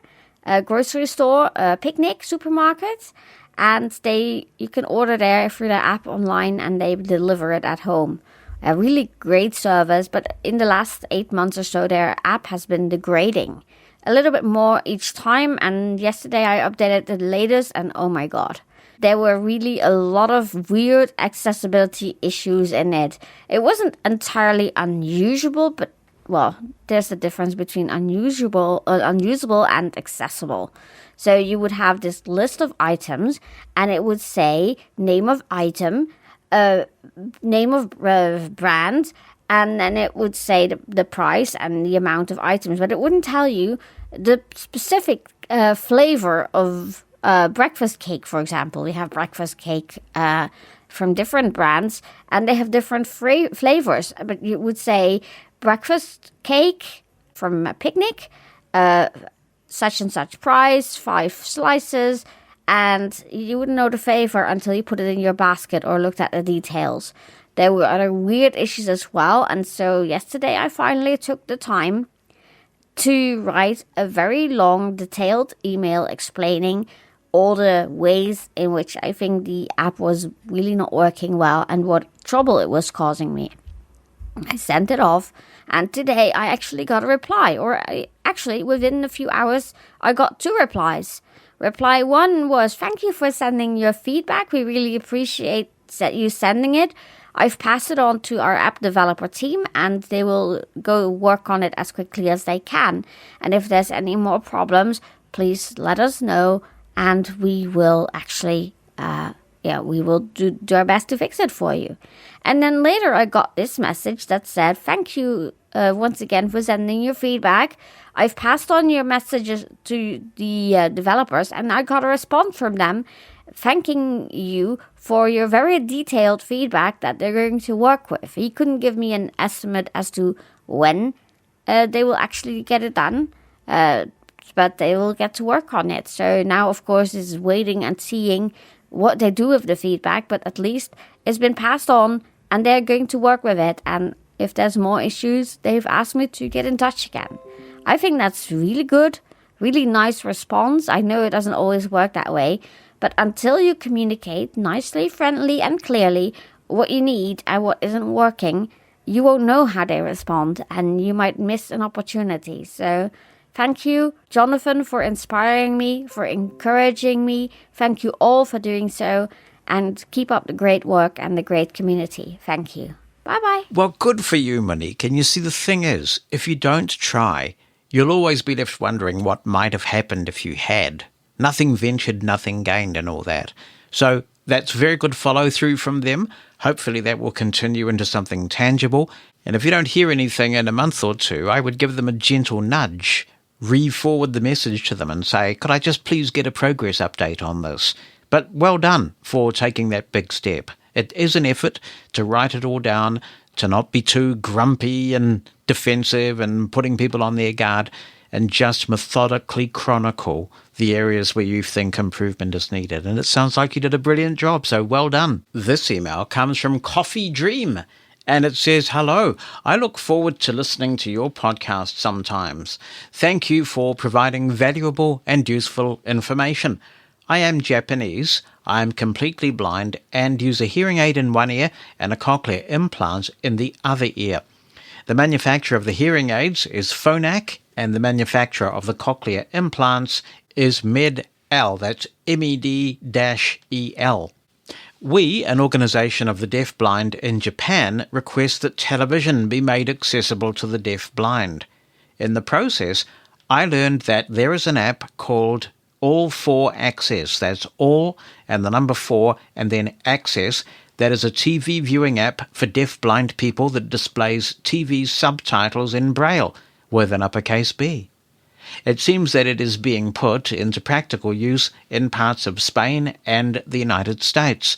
a grocery store, a picnic supermarket. And you can order there through the app online, and they deliver it at home. A really great service, but in the last 8 months or so, their app has been degrading a little bit more each time. And yesterday I updated the latest, and oh my god, there were really a lot of weird accessibility issues in it. It wasn't entirely unusable, but well, there's a difference between unusable and accessible. So you would have this list of items, and it would say name of item, name of brand, and then it would say the price and the amount of items. But it wouldn't tell you the specific flavor of breakfast cake, for example. You have breakfast cake from different brands, and they have different flavors. But you would say breakfast cake from a picnic, such and such price, 5 slices, and you wouldn't know the flavor until you put it in your basket or looked at the details. There were other weird issues as well, and so yesterday I finally took the time to write a very long, detailed email explaining all the ways in which I think the app was really not working well and what trouble it was causing me. I sent it off, and today I actually got a reply, within a few hours I got 2 replies. Reply 1 was, thank you for sending your feedback. We really appreciate you sending it. I've passed it on to our app developer team, and they will go work on it as quickly as they can. And if there's any more problems, please let us know, and we will actually we will do our best to fix it for you. And then later I got this message that said, thank you once again for sending your feedback. I've passed on your messages to the developers, and I got a response from them thanking you for your very detailed feedback that they're going to work with. He couldn't give me an estimate as to when they will actually get it done, but they will get to work on it. So now, of course, is waiting and seeing what they do with the feedback, but at least it's been passed on and they're going to work with it. And if there's more issues, they've asked me to get in touch again. I think that's really good, really nice response. I know it doesn't always work that way, but until you communicate nicely, friendly, and clearly what you need and what isn't working, you won't know how they respond, and you might miss an opportunity. So thank you, Jonathan, for inspiring me, for encouraging me. Thank you all for doing so, and keep up the great work and the great community. Thank you. Bye-bye. Well, good for you, Monique. And you see, the thing is, if you don't try, you'll always be left wondering what might have happened if you had. Nothing ventured, nothing gained, and all that. So that's very good follow-through from them. Hopefully that will continue into something tangible. And if you don't hear anything in a month or two, I would give them a gentle nudge, re-forward the message to them and say, could I just please get a progress update on this? But well done for taking that big step. It is an effort to write it all down, to not be too grumpy and defensive and putting people on their guard, and just methodically chronicle the areas where you think improvement is needed. And it sounds like you did a brilliant job, so well done. This email comes from Coffee Dream, and it says, hello, I look forward to listening to your podcast sometimes. Thank you for providing valuable and useful information. I am Japanese, I am completely blind and use a hearing aid in one ear and a cochlear implant in the other ear. The manufacturer of the hearing aids is Phonak, and the manufacturer of the cochlear implants is Med-El, that's MED-EL. We, an organization of the deafblind in Japan, request that television be made accessible to the deafblind. In the process, I learned that there is an app called All 4 Access. That's all and the number 4 and then Access. That is a TV viewing app for deaf-blind people that displays TV subtitles in Braille with an uppercase B. It seems that it is being put into practical use in parts of Spain and the United States.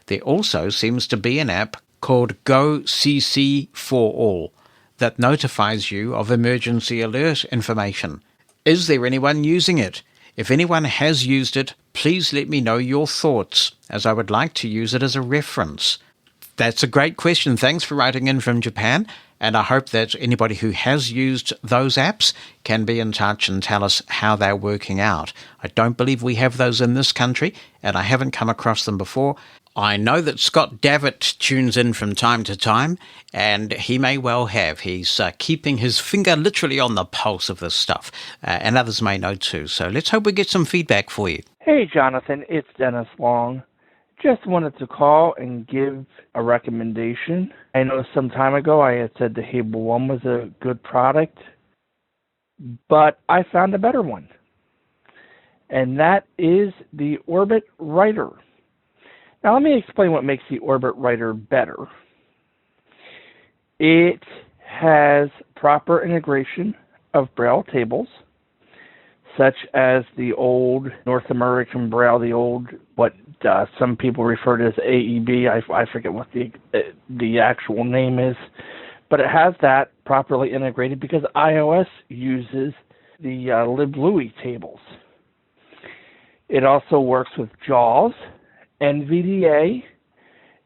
There also seems to be an app called Go CC for All that notifies you of emergency alert information. Is there anyone using it? If anyone has used it, please let me know your thoughts, as I would like to use it as a reference. That's a great question. Thanks for writing in from Japan, and I hope that anybody who has used those apps can be in touch and tell us how they're working out. I don't believe we have those in this country, and I haven't come across them before. I know that Scott Davitt tunes in from time to time, and he may well have. He's keeping his finger literally on the pulse of this stuff, and others may know too. So let's hope we get some feedback for you. Hey, Jonathan, it's Dennis Long. Just wanted to call and give a recommendation. I know some time ago I had said the Hable One was a good product, but I found a better one, and that is the Orbit Writer. Now, let me explain what makes the Orbit Writer better. It has proper integration of Braille tables, such as the old North American Braille, the old, what some people refer to as AEB. I forget what the actual name is. But it has that properly integrated because iOS uses the LibLouis tables. It also works with JAWS, NVDA.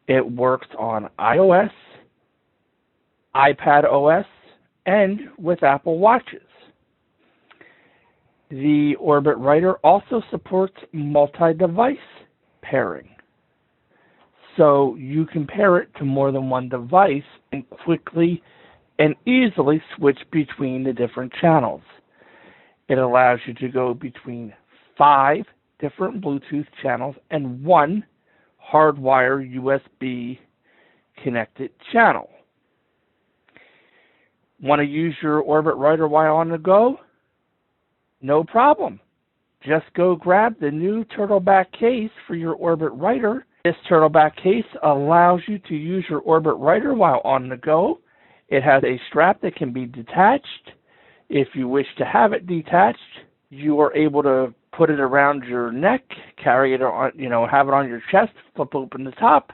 It works on iOS, iPad OS, and with Apple Watches. The Orbit Writer also supports multi-device pairing. So you can pair it to more than one device and quickly and easily switch between the different channels. It allows you to go between 5 different Bluetooth channels and 1 hardwire USB connected channel. Want to use your Orbit Writer while on the go? No problem. Just go grab the new turtleback case for your Orbit Writer. This turtleback case allows you to use your Orbit Writer while on the go. It has a strap that can be detached. If you wish to have it detached, you are able to put it around your neck, carry it on, have it on your chest, flip open the top,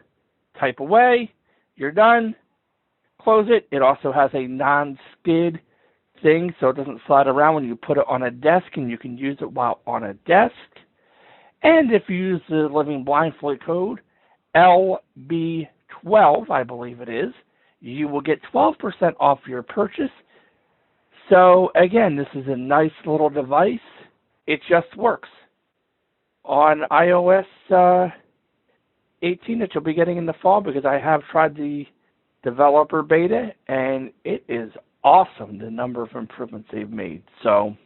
type away, you're done. Close it. It also has a non-skid thing so it doesn't slide around when you put it on a desk, and you can use it while on a desk. And if you use the Living Blindfully code, LB12, I believe it is, you will get 12% off your purchase. So again, this is a nice little device. It just works. On iOS 18 that you'll be getting in the fall, because I have tried the developer beta, and it is awesome, the number of improvements they've made. So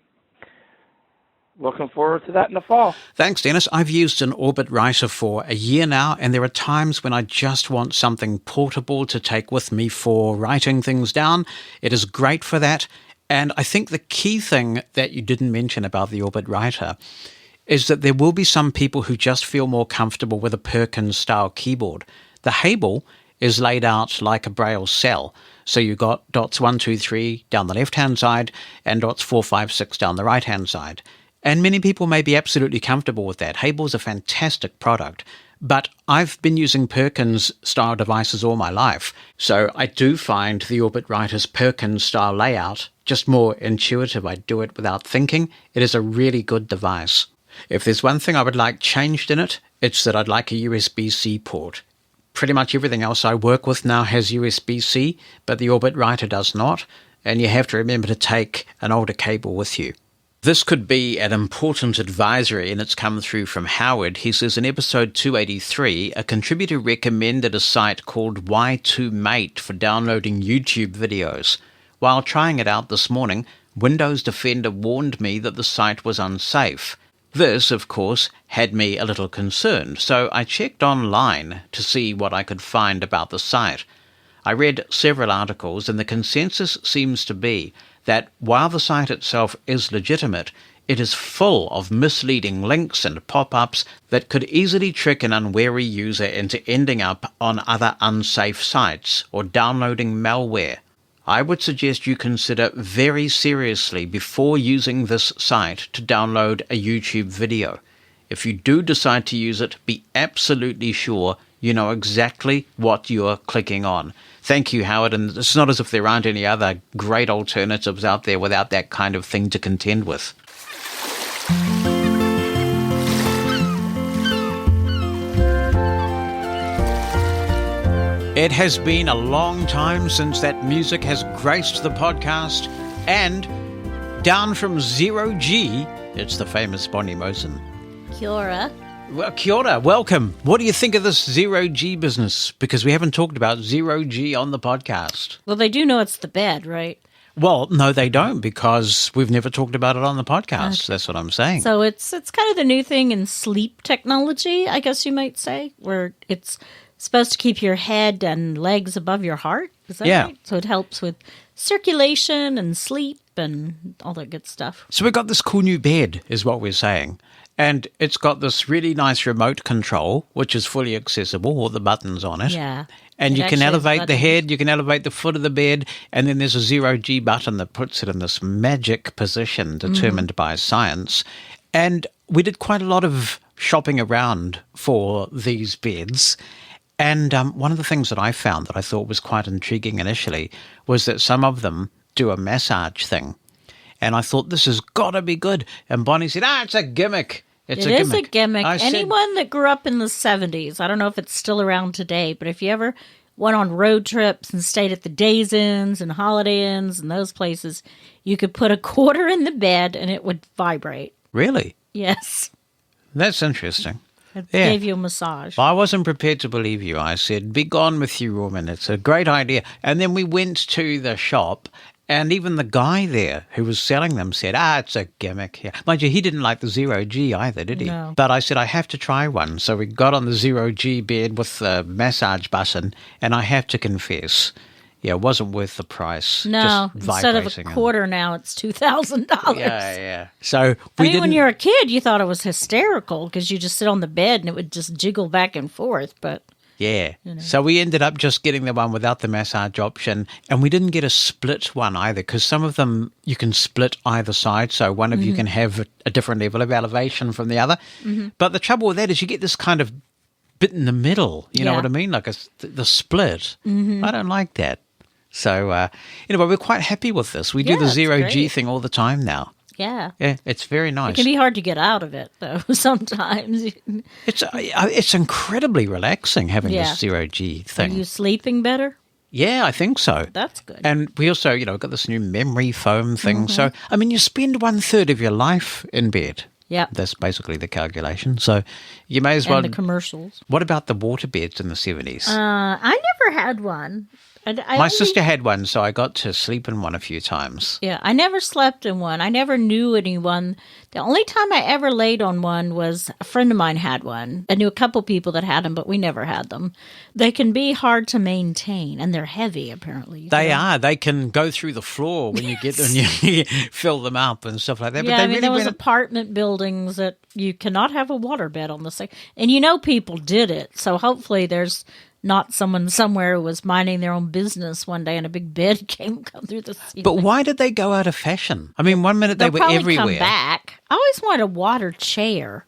looking forward to that in the fall. Thanks, Dennis. I've used an Orbit Writer for a year now, and there are times when I just want something portable to take with me for writing things down. It is great for that. And I think the key thing that you didn't mention about the Orbit Writer is that there will be some people who just feel more comfortable with a Perkins-style keyboard. The Hable is laid out like a Braille cell. So you've got dots 1, 2, 3 down the left-hand side and dots 4, 5, 6 down the right-hand side. And many people may be absolutely comfortable with that. Hable is a fantastic product. But I've been using Perkins-style devices all my life. So I do find the Orbit Writer's Perkins-style layout just more intuitive. I do it without thinking. It is a really good device. If there's one thing I would like changed in it, it's that I'd like a USB-C port. Pretty much everything else I work with now has USB-C, but the Orbit Writer does not, and you have to remember to take an older cable with you. This could be an important advisory, and it's come through from Howard. He says, in episode 283, a contributor recommended a site called Y2Mate for downloading YouTube videos. While trying it out this morning, Windows Defender warned me that the site was unsafe. This, of course, had me a little concerned, so I checked online to see what I could find about the site. I read several articles, and the consensus seems to be that while the site itself is legitimate, it is full of misleading links and pop-ups that could easily trick an unwary user into ending up on other unsafe sites or downloading malware. I would suggest you consider very seriously before using this site to download a YouTube video. If you do decide to use it, be absolutely sure you know exactly what you're clicking on. Thank you, Howard, and it's not as if there aren't any other great alternatives out there without that kind of thing to contend with. It has been a long time since that music has graced the podcast, and down from 0G, it's the famous Bonnie Bulletin. Kia ora. Well, kia ora, welcome. What do you think of this 0G business? Because we haven't talked about 0G on the podcast. Well, they do know it's the bed, right? Well, no, they don't, because we've never talked about it on the podcast. Okay. That's what I'm saying. So it's kind of the new thing in sleep technology, I guess you might say, where it's supposed to keep your head and legs above your heart. Is that right? So it helps with circulation and sleep and all that good stuff. So we've got this cool new bed, is what we're saying. And it's got this really nice remote control, which is fully accessible, all the buttons on it. Yeah. And you can elevate the head, you can elevate the foot of the bed, and then there's a 0G button that puts it in this magic position determined by science. And we did quite a lot of shopping around for these beds. And one of the things that I found that I thought was quite intriguing initially was that some of them do a massage thing. And I thought, this has got to be good. And Bonnie said, it's a gimmick. It is a gimmick. Anyone that grew up in the 70s, I don't know if it's still around today, but if you ever went on road trips and stayed at the Days Inns and Holiday Inns and those places, you could put a quarter in the bed and it would vibrate. Really? Yes. That's interesting. It gave you a massage. Well, I wasn't prepared to believe you. I said, be gone with you, woman. It's a great idea. And then we went to the shop, and even the guy there who was selling them said, it's a gimmick. Yeah. Mind you, he didn't like the 0G either, did he? No. But I said, I have to try one. So we got on the 0G bed with the massage button, and I have to confess, it wasn't worth the price. No, just instead of a quarter now, it's $2,000. Yeah. So when you're a kid, you thought it was hysterical because you just sit on the bed and it would just jiggle back and forth. But yeah. So we ended up just getting the one without the massage option, and we didn't get a split one either, because some of them you can split either side, so one of you can have a different level of elevation from the other. But the trouble with that is you get this kind of bit in the middle, you know what I mean? Like the split. I don't like that. So, but we're quite happy with this. We do the 0G thing all the time now. Yeah. Yeah, it's very nice. It can be hard to get out of it, though, sometimes. It's incredibly relaxing having this 0G thing. Are you sleeping better? Yeah, I think so. That's good. And we also, got this new memory foam thing. So, you spend 1/3 of your life in bed. Yeah. That's basically the calculation. So you may as well. And the commercials. What about the water beds in the 70s? I never had one. And My sister had one, so I got to sleep in one a few times. Yeah, I never slept in one. I never knew anyone. The only time I ever laid on one was a friend of mine had one. I knew a couple people that had them, but we never had them. They can be hard to maintain, and they're heavy, apparently. They are. They can go through the floor when you get them, you fill them up and stuff like that. Yeah, but I mean, there was apartment buildings that you cannot have a waterbed on the second. And you know people did it, so hopefully there's not someone somewhere who was minding their own business one day and a big bed come through the ceiling. But why did they go out of fashion? I mean, one minute they were probably everywhere. Come back. I always wanted a water chair.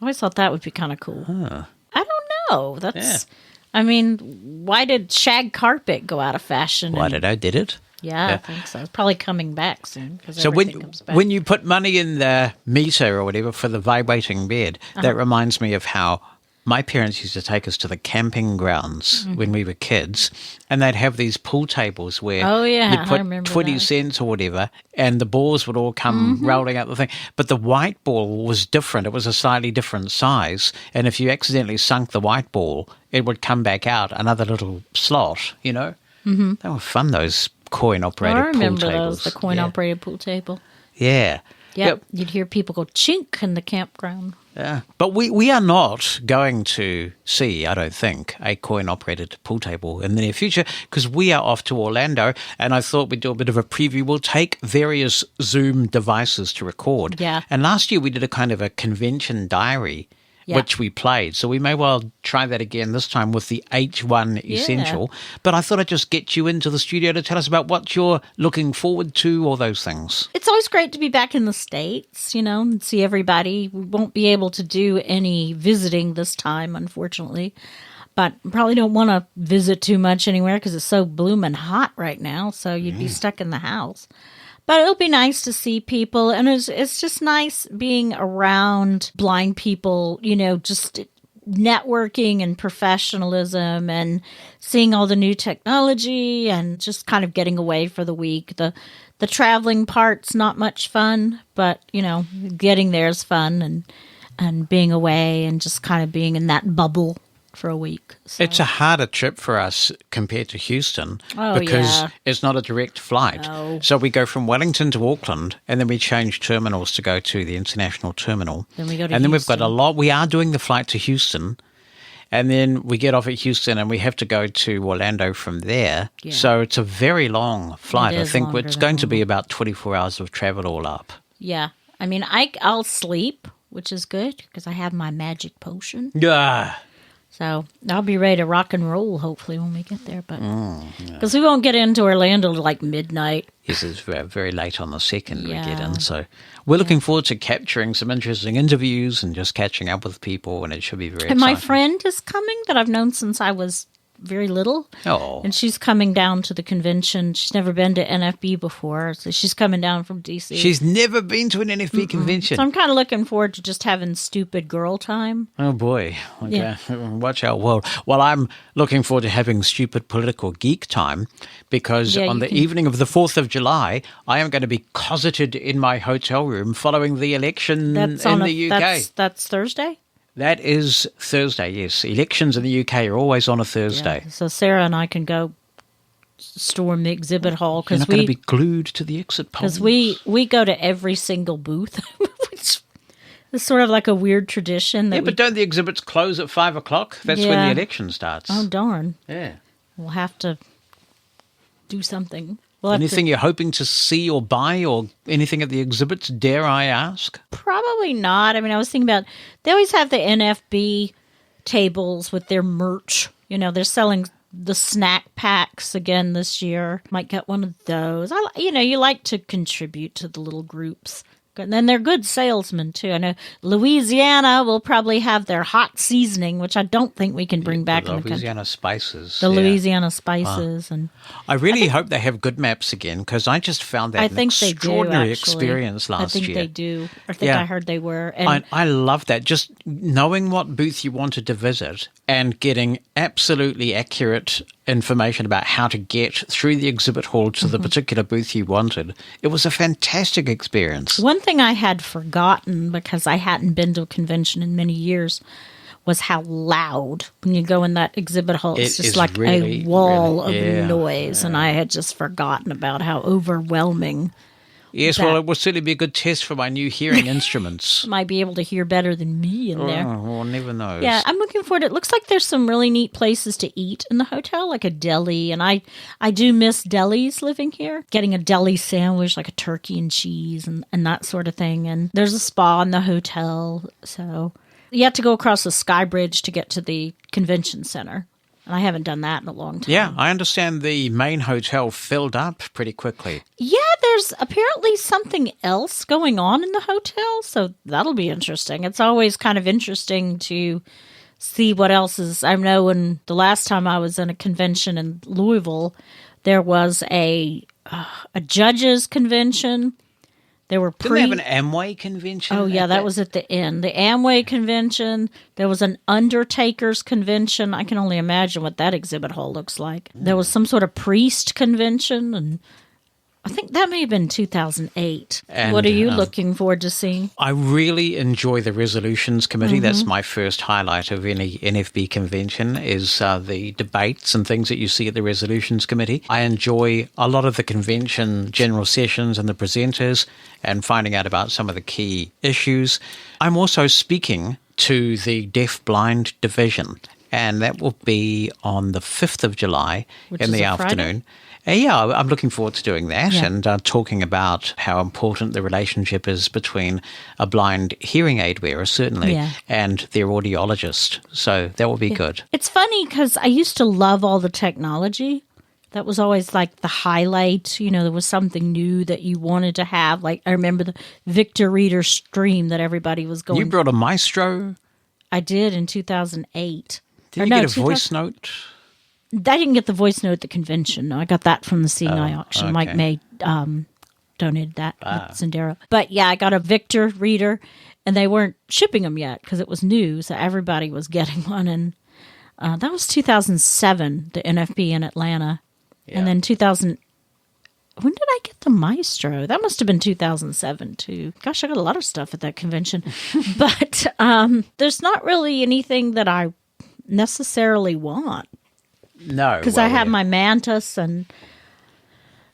I always thought that would be kind of cool. Huh. I don't know. That's. I mean, why did shag carpet go out of fashion? I don't know. Did it? Yeah, I think so. It's probably coming back soon. So when you put money in the meter or whatever for the vibrating bed, that reminds me of how my parents used to take us to the camping grounds when we were kids, and they'd have these pool tables where you'd put 20 cents or whatever, and the balls would all come rolling out the thing. But the white ball was different. It was a slightly different size, and if you accidentally sunk the white ball, it would come back out another little slot, you know? Mm-hmm. They were fun, those coin-operated pool tables. I remember those, the coin-operated pool table. Yeah. Yep. You'd hear people go chink in the campground. Yeah. But we are not going to see, I don't think, a coin-operated pool table in the near future because we are off to Orlando, and I thought we'd do a bit of a preview. We'll take various Zoom devices to record. Yeah. And last year we did a kind of a convention diary, which we played. So we may well try that again this time with the H1 Essential. But I thought I'd just get you into the studio to tell us about what you're looking forward to, all those things. It's always great to be back in the States, you know, and see everybody. We won't be able to do any visiting this time, unfortunately. But probably don't want to visit too much anywhere because it's so blooming hot right now. So you'd be stuck in the house. But it'll be nice to see people, and it's just nice being around blind people, you know, just networking and professionalism and seeing all the new technology and just kind of getting away for the week. The traveling part's not much fun, but, you know, getting there is fun and being away and just kind of being in that bubble for a week. So. It's a harder trip for us compared to Houston because it's not a direct flight. No. So we go from Wellington to Auckland, and then we change terminals to go to the international terminal. Then we go to and then Houston. we've got a lot. We are doing the flight to Houston, and then we get off at Houston and we have to go to Orlando from there. Yeah. So it's a very long flight. It I is think longer it's than going to be normal. about 24 hours of travel all up. Yeah. I mean, I'll sleep, which is good because I have my magic potion. Yeah. So I'll be ready to rock and roll, hopefully, when we get there. But because we won't get into Orlando till like midnight. Yes, it's very late on the second we get in. So we're looking forward to capturing some interesting interviews and just catching up with people, and it should be very exciting. My friend is coming that I've known since I was very little. Oh. And she's coming down to the convention. She's never been to NFB before, so she's coming down from D.C. She's never been to an NFB convention. So I'm kind of looking forward to just having stupid girl time. Oh, boy. Okay. Watch our world. Well, I'm looking forward to having stupid political geek time because on the evening of the 4th of July, I am going to be closeted in my hotel room following the election in the UK. That's Thursday? That is Thursday, yes. Elections in the UK are always on a Thursday. Yeah. So Sarah and I can go storm the exhibit hall. You're not going to be glued to the exit polls. Because we go to every single booth, which is sort of like a weird tradition. But don't the exhibits close at 5 o'clock? That's when the election starts. Oh, darn. Yeah. We'll have to do something. Anything you're hoping to see or buy or anything at the exhibits, dare I ask? Probably not. I mean, I was thinking about, they always have the NFB tables with their merch. You know, they're selling the snack packs again this year. Might get one of those. You like to contribute to the little groups. And then they're good salesmen, too. I know Louisiana will probably have their hot seasoning, which I don't think we can bring back in the country. Louisiana spices. The Louisiana spices. And I really hope they have good maps again, because I just found that an extraordinary experience last year. I think they do. I think I heard they were. And I love that. Just knowing what booth you wanted to visit and getting absolutely accurate information about how to get through the exhibit hall to the particular booth you wanted. It was a fantastic experience. One thing I had forgotten, because I hadn't been to a convention in many years, was how loud when you go in that exhibit hall. It's It just is like really, a wall really- of noise, and I had just forgotten about how overwhelming. Yes, that- well, it will certainly be a good test for my new hearing instruments. Might be able to hear better than me in there. Oh, one never knows. Yeah, I'm looking forward. It looks like there's some really neat places to eat in the hotel, like a deli. And I do miss delis living here. Getting a deli sandwich, like a turkey and cheese and that sort of thing. And there's a spa in the hotel. So you have to go across the sky bridge to get to the convention center. And I haven't done that in a long time. Yeah, I understand the main hotel filled up pretty quickly. Yeah, there's apparently something else going on in the hotel, so that'll be interesting. It's always kind of interesting to see what else is. I know when the last time I was in a convention in Louisville, there was a judges convention. There were Didn't they have an Amway convention? Oh, yeah, that was at the end. The Amway convention. There was an Undertakers convention. I can only imagine what that exhibit hall looks like. There was some sort of priest convention, and I think that may have been 2008. And, what are you looking forward to seeing? I really enjoy the resolutions committee. That's my first highlight of any NFB convention is the debates and things that you see at the resolutions committee. I enjoy a lot of the convention general sessions and the presenters and finding out about some of the key issues. I'm also speaking to the DeafBlind division, and that will be on the 5th of July in the afternoon. Yeah, I'm looking forward to doing that and talking about how important the relationship is between a blind hearing aid wearer, certainly, and their audiologist. So that will be good. It's funny because I used to love all the technology. That was always like the highlight. You know, there was something new that you wanted to have. Like I remember the Victor Reader Stream that everybody was going. You brought a Maestro? I did in 2008. Did you get a voice note? I didn't get the voice note at the convention. No, I got that from the Seeing Eye auction. Okay. Mike May donated that at Sendero. But yeah, I got a Victor Reader, and they weren't shipping them yet because it was new, so everybody was getting one. And that was 2007, the NFB in Atlanta. Yeah. And then 2000. When did I get the Maestro? That must have been 2007 too. Gosh, I got a lot of stuff at that convention. But there's not really anything that I necessarily want. No, because I have my Mantis, and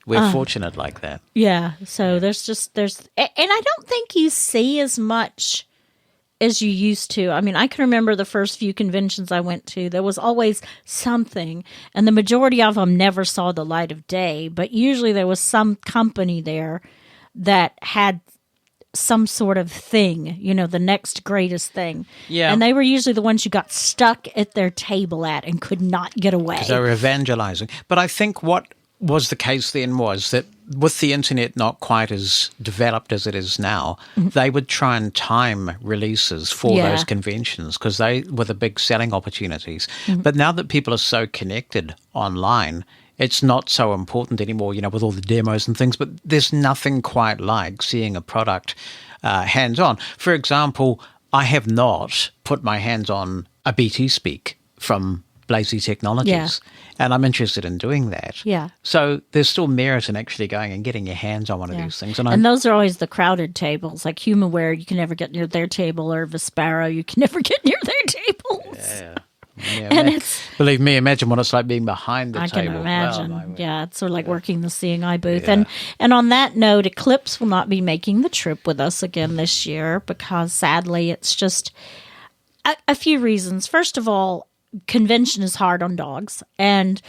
we're fortunate like that. Yeah, so there's and I don't think you see as much as you used to. I mean, I can remember the first few conventions I went to. There was always something, and the majority of them never saw the light of day. But usually there was some company there that had some sort of thing, you know, the next greatest thing. Yeah. And they were usually the ones you got stuck at their table at and could not get away. Because they were evangelizing. But I think what was the case then was that with the internet not quite as developed as it is now, they would try and time releases for those conventions because they were the big selling opportunities. But now that people are so connected online, it's not so important anymore, you know, with all the demos and things, but there's nothing quite like seeing a product hands-on. For example, I have not put my hands on a BT Speak from Blazy Technologies, and I'm interested in doing that. Yeah. So there's still merit in actually going and getting your hands on one of these things. And those are always the crowded tables, like HumanWare, you can never get near their table, or Vesparo, you can never get near their tables. Yeah. And believe me, imagine what it's like being behind the I table. can imagine. Well, it's sort of like working the Seeing Eye booth. And on that note, Eclipse will not be making the trip with us again this year because sadly it's just a few reasons. First of all, convention is hard on dogs, and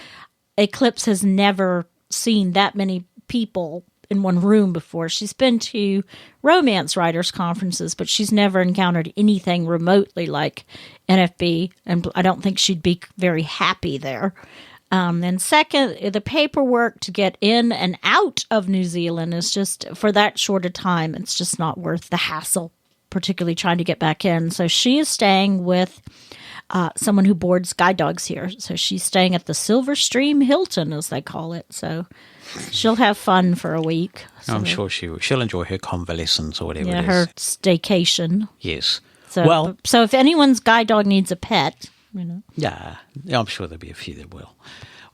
Eclipse has never seen that many people in one room before. She's been to romance writers conferences, but she's never encountered anything remotely like NFB, and I don't think she'd be very happy there. And second, the paperwork to get in and out of New Zealand is just, for that short a time, it's just not worth the hassle, particularly trying to get back in. So she is staying with someone who boards guide dogs here. So she's staying at the Silverstream Hilton, as they call it. So she'll have fun for a week. So, I'm sure she'll enjoy her convalescence or whatever it is. Her staycation. Yes. So, so if anyone's guide dog needs a pet, you know. Yeah, I'm sure there'll be a few that will.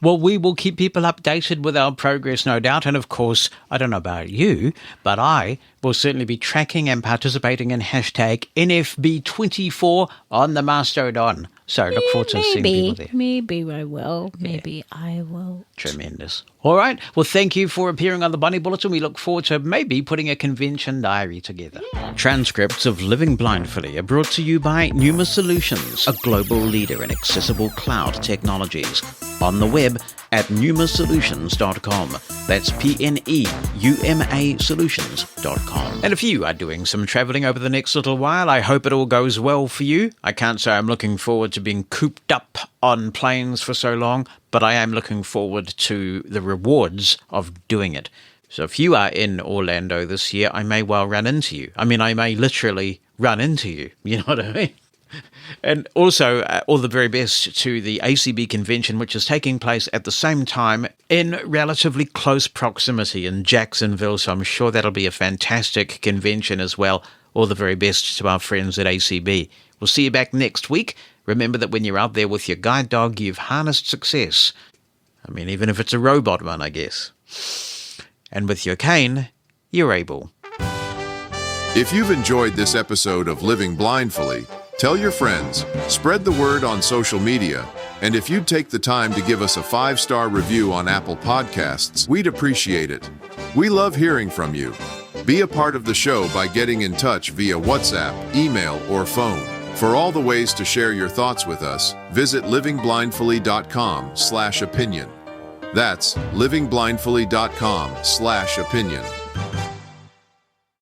Well, we will keep people updated with our progress, no doubt. And of course, I don't know about you, but I will certainly be tracking and participating in hashtag NFB24 on the Mastodon. So look forward to seeing people there. Maybe I will. Maybe I will. Tremendous. All right. Well, thank you for appearing on the Bonnie Bulletin. We look forward to maybe putting a convention diary together. Transcripts of Living Blindfully are brought to you by Pneuma Solutions, a global leader in accessible cloud technologies. On the web at pneumasolutions.com. That's PNEUMA solutions.com. And if you are doing some traveling over the next little while, I hope it all goes well for you. I can't say I'm looking forward to being cooped up on planes for so long, but I am looking forward to the rewards of doing it. So if you are in Orlando this year, I may well run into you. I mean, I may literally run into you. You know what I mean? And also, all the very best to the ACB convention, which is taking place at the same time in relatively close proximity in Jacksonville. So I'm sure that'll be a fantastic convention as well. All the very best to our friends at ACB. We'll see you back next week. Remember that when you're out there with your guide dog, you've harnessed success. I mean, even if it's a robot one, I guess. And with your cane, you're able. If you've enjoyed this episode of Living Blindfully, tell your friends, spread the word on social media, and if you'd take the time to give us a 5-star review on Apple Podcasts, we'd appreciate it. We love hearing from you. Be a part of the show by getting in touch via WhatsApp, email, or phone. For all the ways to share your thoughts with us, visit livingblindfully.com/opinion. That's livingblindfully.com/opinion.